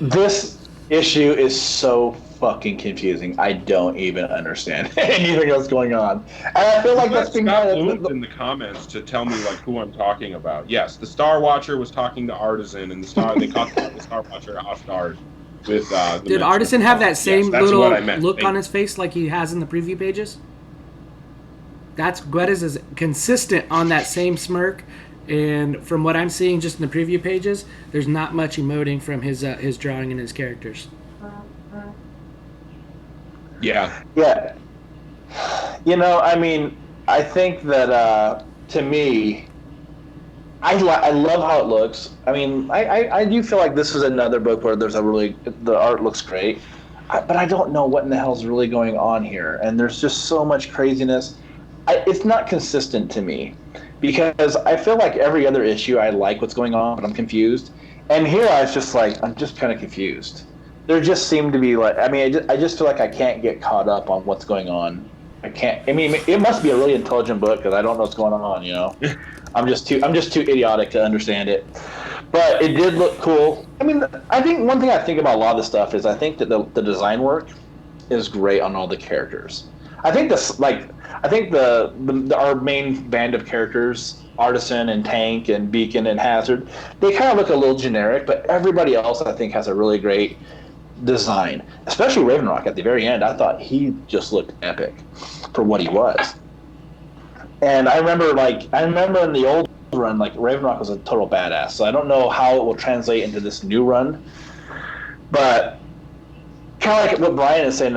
Speaker 3: This issue is so fucking confusing. I don't even understand anything else going on. And I feel like that's being
Speaker 2: in the comments to tell me, like, who I'm talking about. Yes, the Star Watcher was talking to Artisan, and they caught the Star Watcher off guard with
Speaker 1: Did Artisan have that same little look on his face like he has in the preview pages? Guedes is consistent on that same smirk. And from what I'm seeing just in the preview pages, there's not much emoting from his drawing and his characters.
Speaker 2: Yeah.
Speaker 3: Yeah. I think that, to me, I love how it looks. I do feel like this is another book where the art looks great, but I don't know what in the hell's really going on here. And there's just so much craziness. It's not consistent to me. Because I feel like every other issue I like what's going on, but I'm confused. And here I was just like, I'm just kind of confused. There just seemed to be like, I just feel like I can't get caught up on what's going on. I can't. It must be a really intelligent book because I don't know what's going on. I'm just too idiotic to understand it. But it did look cool. I think one thing I think about a lot of this stuff is I think that the design work is great on all the characters. I think our main band of characters, Artisan and Tank and Beacon and Hazard, they kind of look a little generic, but everybody else I think has a really great design. Especially Ravenrock at the very end. I thought he just looked epic for what he was. And I remember in the old run, like, Ravenrock was a total badass. So I don't know how it will translate into this new run, but kind of like what Brian is saying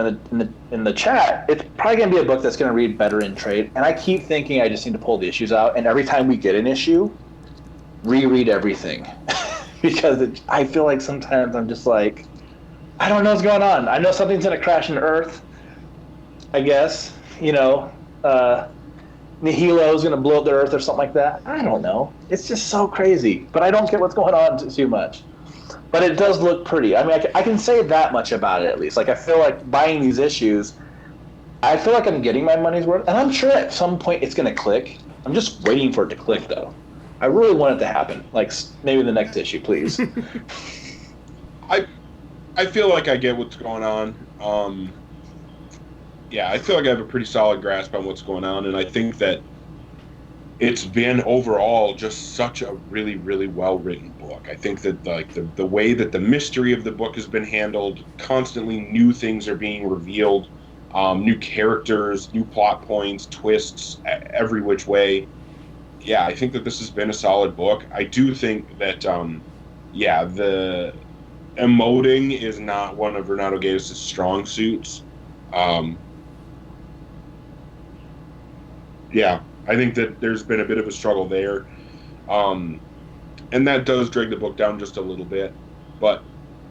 Speaker 3: in the chat, it's probably going to be a book that's going to read better in trade. And I keep thinking I just need to pull the issues out, and every time we get an issue, reread everything. Because I feel like sometimes I'm just like, I don't know what's going on. I know something's going to crash into Earth, I guess. Nihilo's going to blow up the Earth or something like that. I don't know. It's just so crazy. But I don't get what's going on too much. But it does look pretty. I can say that much about it, at least. Like, I feel like buying these issues, I feel like I'm getting my money's worth. And I'm sure at some point it's going to click. I'm just waiting for it to click, though. I really want it to happen. Like, maybe the next issue, please.
Speaker 2: I feel like I get what's going on. Yeah, I feel like I have a pretty solid grasp on what's going on, and I think that it's been overall just such a really, really well written book. I think that the way that the mystery of the book has been handled, constantly new things are being revealed, new characters, new plot points, twists, every which way. Yeah, I think that this has been a solid book. I do think that, yeah, the emoting is not one of Renato Gaius' strong suits. Um, yeah, I think that there's been a bit of a struggle there. Um, and that does drag the book down just a little bit. But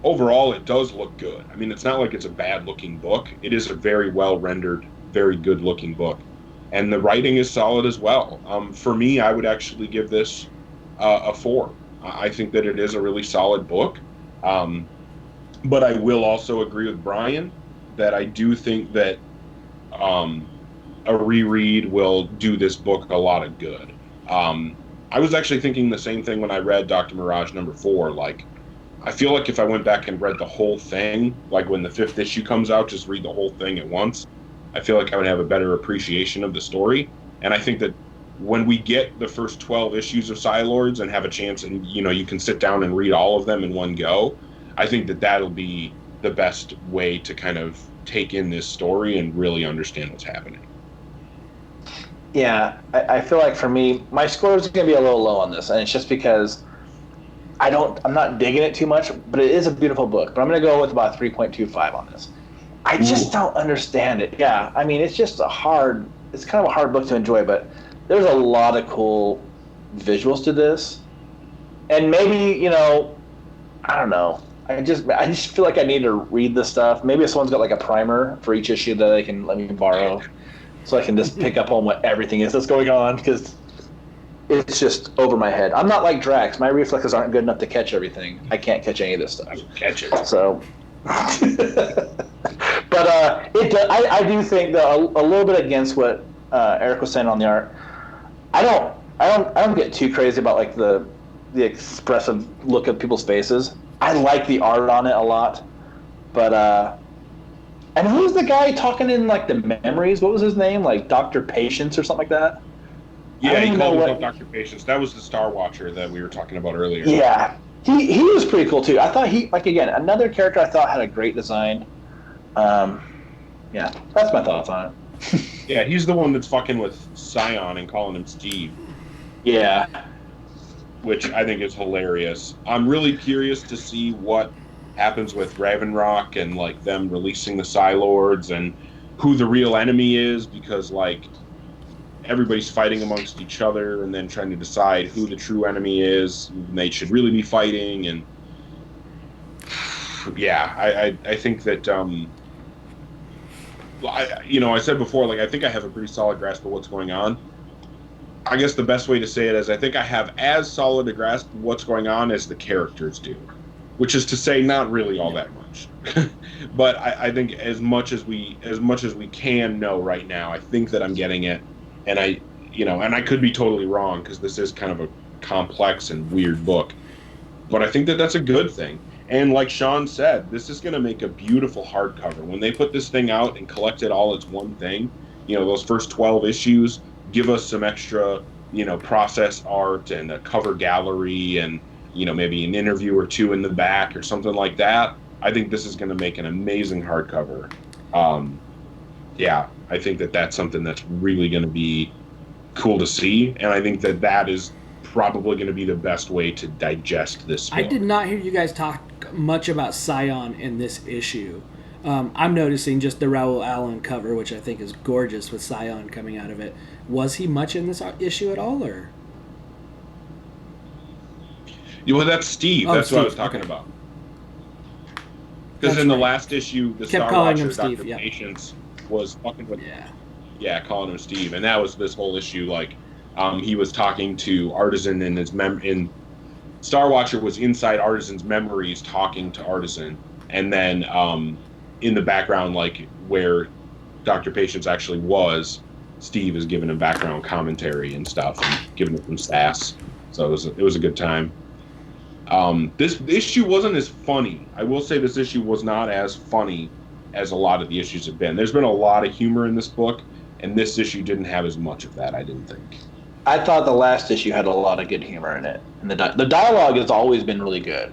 Speaker 2: overall, it does look good. I mean, it's not like it's a bad looking book. It is a very well rendered, very good looking book. And the writing is solid as well. For me, I would actually give this a 4. I think that it is a really solid book. But I will also agree with Brian that I do think that a reread will do this book a lot of good. I was actually thinking the same thing when I read Dr. Mirage #4. Like, I feel like if I went back and read the whole thing, like when the 5th issue comes out, just read the whole thing at once, I feel like I would have a better appreciation of the story. And I think that when we get the first 12 issues of PSI-LORDS and have a chance, and you can sit down and read all of them in one go, I think that that'll be the best way to kind of take in this story and really understand what's happening.
Speaker 3: Yeah, I feel like for me, my score is going to be a little low on this, and it's just because I'm not digging it too much, but it is a beautiful book. But I'm going to go with about 3.25 on this. I just don't understand it. Yeah, I mean, it's kind of a hard book to enjoy, but there's a lot of cool visuals to this. And maybe, I don't know. I just feel like I need to read this stuff. Maybe if someone's got like a primer for each issue that they can let me borrow, so I can just pick up on what everything is that's going on, because it's just over my head. I'm not like Drax. My reflexes aren't good enough to catch everything. I can't catch any of this stuff.
Speaker 2: I catch it.
Speaker 3: So, but I do think that a little bit against what Eric was saying on the art. I don't get too crazy about like the expressive look of people's faces. I like the art on it a lot, but and who's the guy talking in like the memories? What was his name? Like Dr. Patience or something like that?
Speaker 2: Yeah, he called himself Dr. Patience. That was the Star Watcher that we were talking about earlier.
Speaker 3: Yeah, he was pretty cool too. I thought again, another character I thought had a great design. Yeah, that's my thoughts on it.
Speaker 2: Yeah, he's the one that's fucking with Scion and calling him Steve.
Speaker 3: Yeah.
Speaker 2: Which I think is hilarious. I'm really curious to see what happens with Ravenrock and like them releasing the PSI-LORDS and who the real enemy is, because like everybody's fighting amongst each other and then trying to decide who the true enemy is and they should really be fighting. And yeah, I think that I said before, like, I think I have a pretty solid grasp of what's going on. I guess the best way to say it is I think I have as solid a grasp of what's going on as the characters do, which is to say not really all that much. But I think as much as we can know right now, I think that I'm getting it. And I could be totally wrong, because this is kind of a complex and weird book. But I think that that's a good thing. And like Sean said, this is going to make a beautiful hardcover. When they put this thing out and collect it all as one thing, those first 12 issues give us some extra, process art and a cover gallery and, maybe an interview or two in the back or something like that. I think this is going to make an amazing hardcover. Yeah, I think that that's something that's really going to be cool to see. And I think that that is probably going to be the best way to digest this book.
Speaker 1: I did not hear you guys talk much about Scion in this issue. I'm noticing just the Raoul Allen cover, which I think is gorgeous with Scion coming out of it. Was he much in this issue at all, or?
Speaker 2: Well, that's Steve. That's
Speaker 1: Steve.
Speaker 2: What I was talking about. Because in the last issue, the
Speaker 1: kept
Speaker 2: Star
Speaker 1: calling
Speaker 2: Watcher,
Speaker 1: him Steve,
Speaker 2: Dr.
Speaker 1: yeah.
Speaker 2: Patience, was fucking with...
Speaker 1: Yeah,
Speaker 2: calling him Steve. And that was this whole issue, like, he was talking to Artisan in his in Star Watcher was inside Artisan's memories talking to Artisan. And then in the background, like, where Dr. Patience actually was, Steve is giving him background commentary and stuff and giving him some sass. So it was a good time. This issue wasn't as funny. I will say this issue was not as funny as a lot of the issues have been. There's been a lot of humor in this book, and this issue didn't have as much of that, I didn't think.
Speaker 3: I thought the last issue had a lot of good humor in it, and the dialogue has always been really good.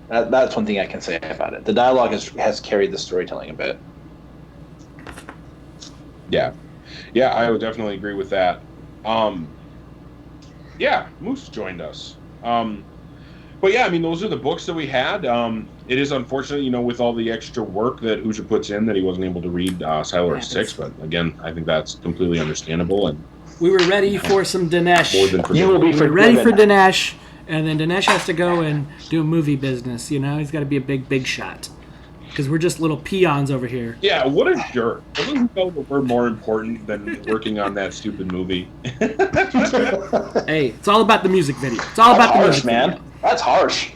Speaker 3: That's one thing I can say about it. The dialogue has carried the storytelling a bit.
Speaker 2: Yeah, I would definitely agree with that. Moose joined us. But yeah, I mean, those are the books that we had. It is unfortunate, with all the extra work that Hoosier puts in, that he wasn't able to read PSI-LORDS 6. But again, I think that's completely understandable. And
Speaker 1: we were ready for some Dinesh.
Speaker 2: More than
Speaker 3: you will be
Speaker 1: ready for Dinesh, and then Dinesh has to go and do a movie business. He's got to be a big shot. Because we're just little peons over here.
Speaker 2: Yeah, what a jerk. Doesn't he know that we're more important than working on that stupid movie?
Speaker 1: Hey, it's all about the music video. It's all about the music video.
Speaker 3: That's harsh.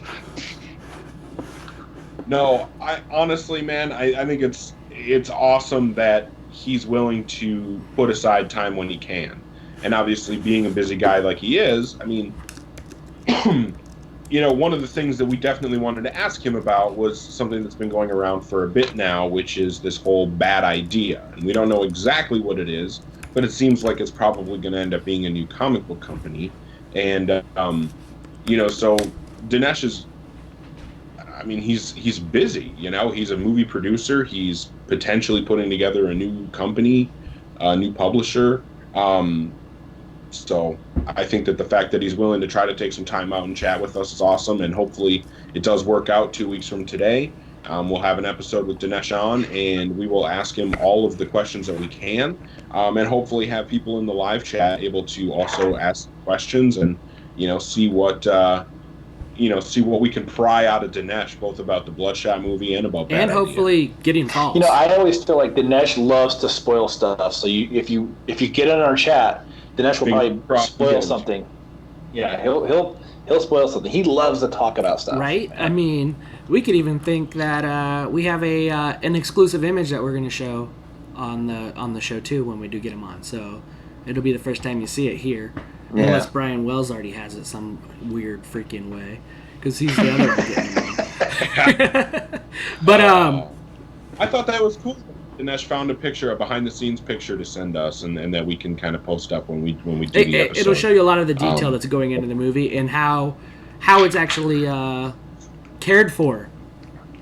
Speaker 2: No, I honestly, man, I think it's awesome that he's willing to put aside time when he can. And obviously, being a busy guy like he is, I mean, one of the things that we definitely wanted to ask him about was something that's been going around for a bit now, which is this whole bad idea. And we don't know exactly what it is, but it seems like it's probably going to end up being a new comic book company. And, so Dinesh is, I mean, he's busy, he's a movie producer. He's potentially putting together a new company, a new publisher. So I think that the fact that he's willing to try to take some time out and chat with us is awesome, and hopefully it does work out 2 weeks from today. We'll have an episode with Dinesh on, and we will ask him all of the questions that we can, and hopefully have people in the live chat able to also ask questions and, see what we can pry out of Dinesh, both about the Bloodshot movie and about Bad
Speaker 1: and hopefully
Speaker 2: Idea.
Speaker 1: getting calls.
Speaker 3: I always feel like Dinesh loves to spoil stuff. So if you get in our chat, Dinesh will probably spoil something. Yeah, he'll spoil something. He loves to talk about stuff.
Speaker 1: Right?
Speaker 3: Man.
Speaker 1: I mean, we could even think that we have an exclusive image that we're going to show on the show too when we do get him on. So it'll be the first time you see it here, unless Brian Wells already has it some weird freaking way, because he's the other one getting him on. But
Speaker 2: I thought that was cool. Dinesh found a behind-the-scenes picture to send us, and that we can kind of post up when we do the episode.
Speaker 1: It'll show you a lot of the detail that's going into the movie and how it's actually cared for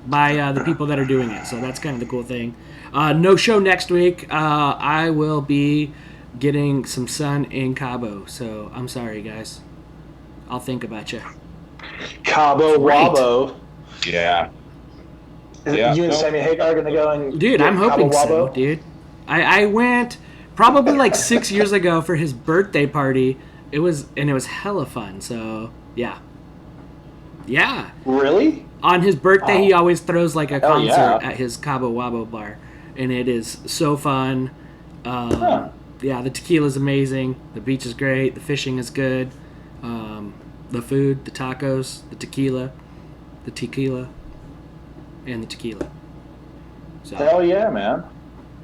Speaker 1: by the people that are doing it. So that's kind of the cool thing. No show next week. I will be getting some sun in Cabo, so I'm sorry, guys. I'll think about you.
Speaker 3: Cabo Wabo.
Speaker 2: Yeah.
Speaker 3: You and Sammy Hagar are going to go and
Speaker 1: dude, I'm hoping so, dude. I went probably like 6 years ago for his birthday party. It was hella fun. So yeah.
Speaker 3: Really?
Speaker 1: On his birthday, he always throws like a concert at his Cabo Wabo bar, and it is so fun. Yeah, the tequila's amazing. The beach is great. The fishing is good. The food, the tacos, the tequila, and the tequila. So.
Speaker 3: Hell yeah, man.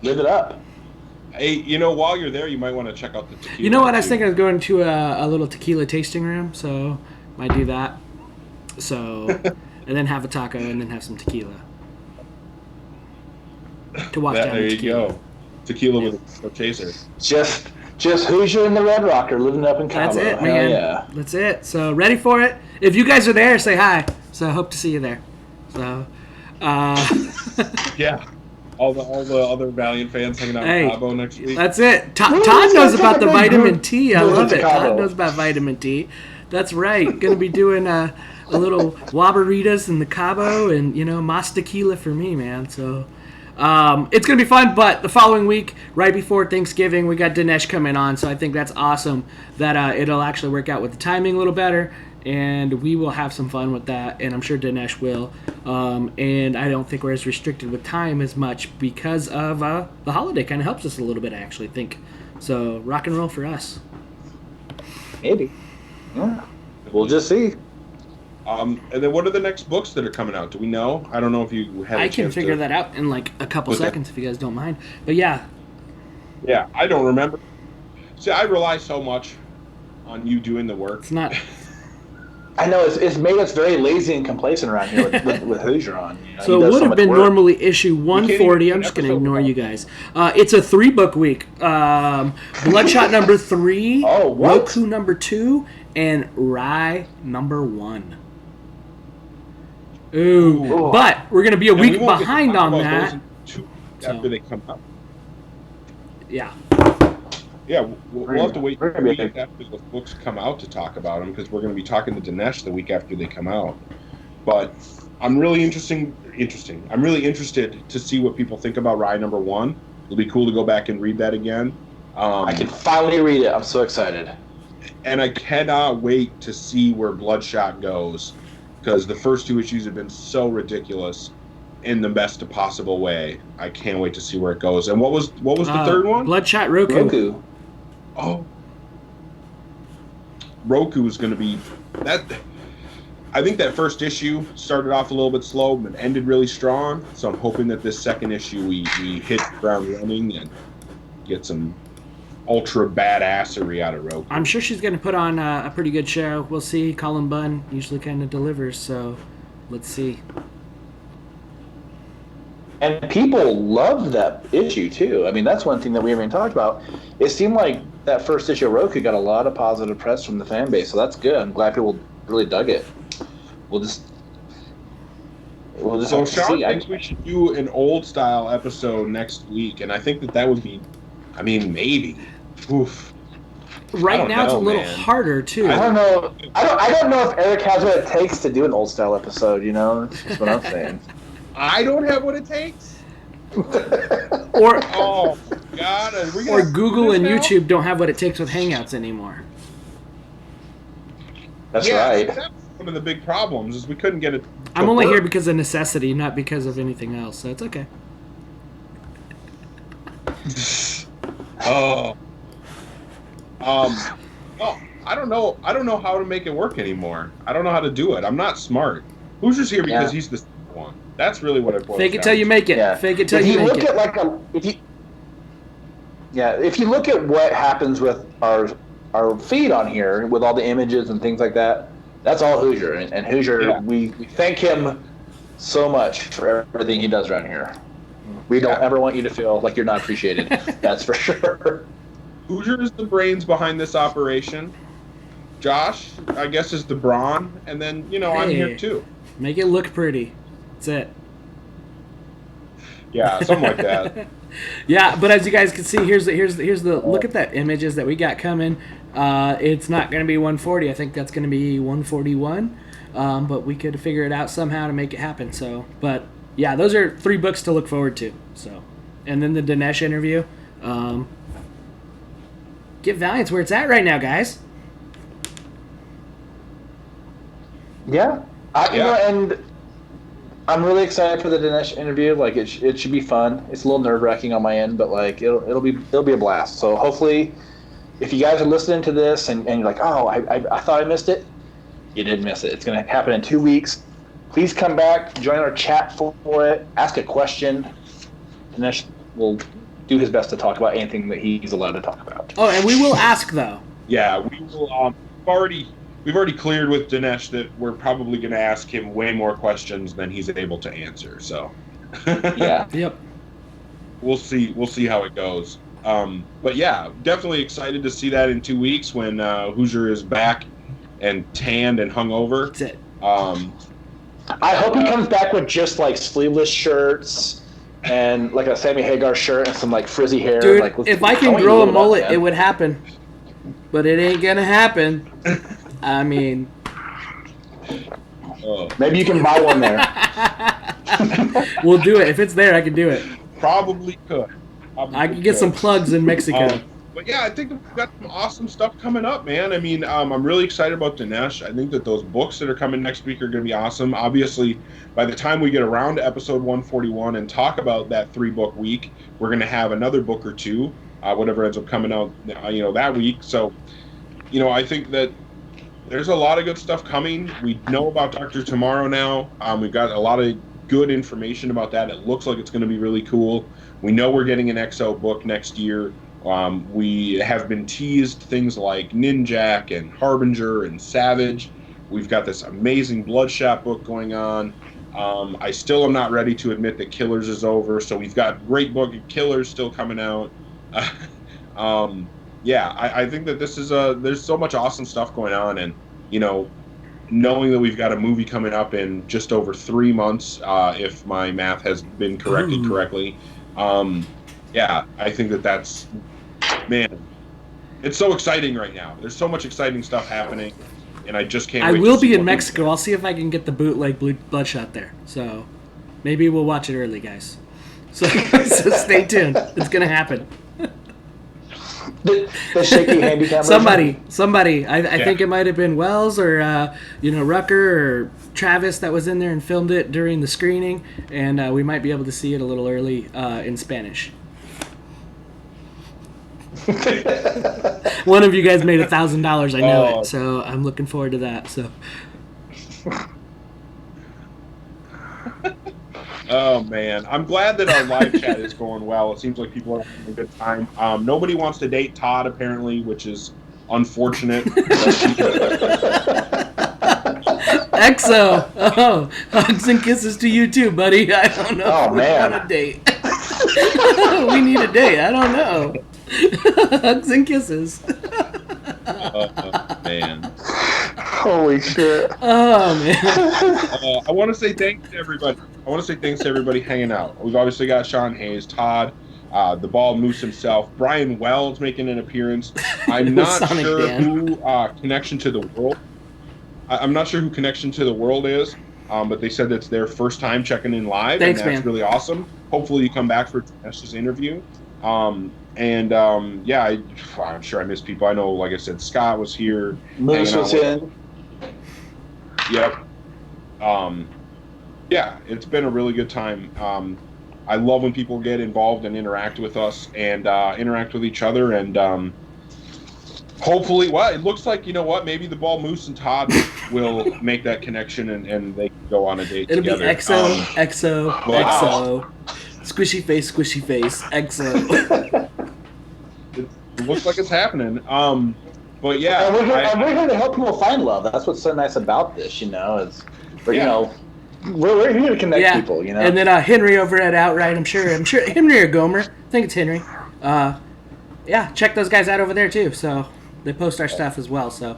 Speaker 3: Live it up.
Speaker 2: Hey, while you're there, you might want to check out the tequila.
Speaker 1: You know what? I was thinking of going to a little tequila tasting room, so might do that. So, and then have a taco and then have some tequila. To wash down the tequila.
Speaker 2: There you go. Tequila with a chaser.
Speaker 3: Just Hoosier and the Red Rocker living up in Cabo.
Speaker 1: That's it, man.
Speaker 3: Yeah.
Speaker 1: That's it. So, ready for it? If you guys are there, say hi. So, I hope to see you there. So,
Speaker 2: yeah. All the other Valiant fans hanging out in Cabo next week.
Speaker 1: That's it. Todd knows about the vitamin T. I love it. Todd knows about vitamin T. That's right. Going to be doing a little Wabaritas in the Cabo and, Mas Tequila for me, man. So, it's going to be fun, but the following week, right before Thanksgiving, we got Dinesh coming on, so I think that's awesome that it'll actually work out with the timing a little better, and we will have some fun with that, and I'm sure Dinesh will, and I don't think we're as restricted with time as much because of the holiday. Kind of helps us a little bit, I actually think. So, rock and roll for us.
Speaker 3: Maybe. Yeah. We'll just see.
Speaker 2: And then what are the next books that are coming out? Do we know? I don't know if you had
Speaker 1: I can figure that out in like a couple seconds if you guys don't mind. But yeah.
Speaker 2: Yeah, I don't remember. See, I rely so much on you doing the work.
Speaker 1: It's not...
Speaker 3: I know it's made us very lazy and complacent around here with Hoosier on. You know,
Speaker 1: So it would have been normally issue 140. I'm just going to ignore you guys. It's a 3-book week. Bloodshot number 3, Roku number 2, and Rye number 1. Ooh. But we're going to be a week behind on that.
Speaker 2: After they come out.
Speaker 1: Yeah.
Speaker 2: Yeah, we'll have to wait a week after those books come out to talk about them, because we're going to be talking to Dinesh the week after they come out. But I'm really interested to see what people think about Rye number 1. It'll be cool to go back and read that again.
Speaker 3: I can finally read it. I'm so excited.
Speaker 2: And I cannot wait to see where Bloodshot goes, because the first 2 issues have been so ridiculous in the best possible way. I can't wait to see where it goes. And what was the third one?
Speaker 1: Bloodshot Roku.
Speaker 2: Oh, Roku is going to be that. I think that first issue started off a little bit slow, but ended really strong. So I'm hoping that this second issue we hit the ground running and get some ultra badassery out of Roku.
Speaker 1: I'm sure she's going to put on a pretty good show. We'll see. Colin Bunn usually kind of delivers, so let's see.
Speaker 3: And people loved that issue, too. I mean, that's one thing that we haven't even talked about. It seemed like that first issue of Roku got a lot of positive press from the fan base, so that's good. I'm glad people really dug it. We'll just
Speaker 2: so Sean thinks we should do an old style episode next week, and I think that would be, I mean, maybe. Oof.
Speaker 1: Right now it's a little harder too.
Speaker 3: I don't know. I don't know if Eric has what it takes to do an old style episode. You know, that's what I'm saying.
Speaker 2: I don't have what it takes.
Speaker 1: Or
Speaker 2: oh God!
Speaker 1: Or Google and YouTube don't have what it takes with Hangouts anymore.
Speaker 3: That's right.
Speaker 2: That's one of the big problems is we couldn't get it.
Speaker 1: I'm only here because of necessity, not because of anything else. So it's okay.
Speaker 2: Oh. Oh, I don't know. I don't know how to make it work anymore. I don't know how to do it. I'm not smart. Who's just here because he's the one? That's really what it boils
Speaker 1: Fake it till you make it. Yeah. Fake it till you make it.
Speaker 3: If you look at what happens with our feed on here, with all the images and things like that, that's all Hoosier. And Hoosier, we thank him so much for everything he does around here. We don't ever want you to feel like you're not appreciated. That's for sure.
Speaker 2: Hoosier is the brains behind this operation. Josh, I guess, is the brawn. And then, I'm here too.
Speaker 1: Make it look pretty. That's it.
Speaker 2: Yeah, something like that.
Speaker 1: Yeah, but as you guys can see, here's the look at that images that we got coming. It's not going to be 140. I think that's going to be 141. But we could figure it out somehow to make it happen. So, but yeah, those are 3 books to look forward to. So, and then the Dinesh interview. Get Valiant's where it's at right now, guys.
Speaker 3: Yeah, and I'm really excited for the Dinesh interview. Like it should be fun. It's a little nerve-wracking on my end, but like it'll be a blast. So hopefully, if you guys are listening to this and you're like, oh, I thought I missed it, you didn't miss it. It's going to happen in 2 weeks. Please come back, join our chat for it, ask a question. Dinesh will do his best to talk about anything that he's allowed to talk about.
Speaker 1: Oh, and we will ask though.
Speaker 2: Yeah, we will. We've already cleared with Dinesh that we're probably going to ask him way more questions than he's able to answer. So,
Speaker 3: yeah,
Speaker 1: yep.
Speaker 2: We'll see how it goes. But yeah, definitely excited to see that in 2 weeks when Hoosier is back and tanned and hungover.
Speaker 1: That's it.
Speaker 3: I hope he comes back with just like sleeveless shirts and like a Sammy Hagar shirt and some like frizzy hair.
Speaker 1: Dude,
Speaker 3: like,
Speaker 1: if I can grow a mullet, it would happen. But it ain't gonna happen. I mean,
Speaker 3: maybe you can buy one there.
Speaker 1: We'll do it. If it's there, I can do it.
Speaker 2: Probably could.
Speaker 1: I can get some plugs in Mexico.
Speaker 2: But yeah, I think we've got some awesome stuff coming up, man. I mean, I'm really excited about Dinesh. I think that those books that are coming next week are going to be awesome. Obviously, by the time we get around to episode 141 and talk about that 3-book week, we're going to have another book or two, whatever ends up coming out, that week. So, I think that there's a lot of good stuff coming. We know about Dr. Tomorrow now. We've got a lot of good information about that. It looks like it's going to be really cool. We know we're getting an XO book next year. We have been teased things like Ninjak and Harbinger and Savage. We've got this amazing Bloodshot book going on. I still am not ready to admit that Killers is over, so we've got great book of Killers still coming out. I think that this is there's so much awesome stuff going on, and knowing that we've got a movie coming up in just over 3 months, if my math has been corrected correctly. I think that's, man, it's so exciting right now. There's so much exciting stuff happening, and I just can't wait.
Speaker 1: I will be in Mexico. I'll see if I can get the bootleg Bloodshot there. So maybe we'll watch it early, guys. So stay tuned. It's going to happen.
Speaker 3: The shaky handicap.
Speaker 1: Somebody. I think it might have been Wells or Rucker or Travis that was in there and filmed it during the screening, and we might be able to see it a little early in Spanish. One of you guys made $1,000. I know it, so I'm looking forward to that. So.
Speaker 2: Oh man, I'm glad that our live chat is going well. It seems like people are having a good time. Nobody wants to date Todd apparently, which is unfortunate.
Speaker 1: EXO, hugs and kisses to you too, buddy. I don't know.
Speaker 3: Oh man,
Speaker 1: we want a date. We need a date. I don't know. Hugs and kisses.
Speaker 2: Oh man.
Speaker 3: Holy shit.
Speaker 1: Oh man.
Speaker 2: I want to say thanks to everybody hanging out. We've obviously got Sean Hayes, Todd, the Bald Moose himself, Brian Wells making an appearance. I'm not sure who Connection to the World. I'm not sure who Connection to the World is, but they said that's their first time checking in live.
Speaker 1: Thanks,
Speaker 2: and that's
Speaker 1: man.
Speaker 2: Really awesome. Hopefully you come back for Tanesh's interview. I'm sure I missed people. I know, like I said, Scott was here.
Speaker 3: Moose was in.
Speaker 2: Yep. It's been a really good time. I love when people get involved and interact with us and interact with each other. And hopefully, it looks like, maybe the Bald Moose and Todd will make that connection and they can go on a date together.
Speaker 1: It'll be EXO. Squishy face, EXO.
Speaker 2: It looks like it's happening. But yeah,
Speaker 3: and we're here to help people find love. That's what's so nice about this, we're here to connect people,
Speaker 1: And then Henry over at Outright, I'm sure Henry or Gomer, I think it's Henry. Check those guys out over there too. So they post our stuff as well. So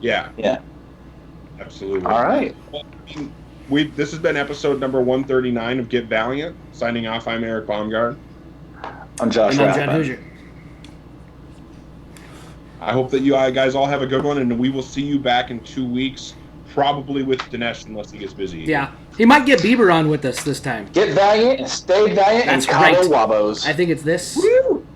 Speaker 2: yeah, absolutely.
Speaker 3: All right.
Speaker 2: Well, this has been episode number 139 of Get Valiant. Signing off. I'm Eric Baumgart.
Speaker 3: I'm Josh.
Speaker 1: And I'm John Hoosier.
Speaker 2: I hope that you guys all have a good one, and we will see you back in 2 weeks, probably with Dinesh, unless he gets busy.
Speaker 1: Yeah, he might get Bieber on with us this time.
Speaker 3: Get Valiant and stay Valiant.
Speaker 1: That's
Speaker 3: and
Speaker 1: right.
Speaker 3: Wabos.
Speaker 1: I think it's this.
Speaker 3: Woo!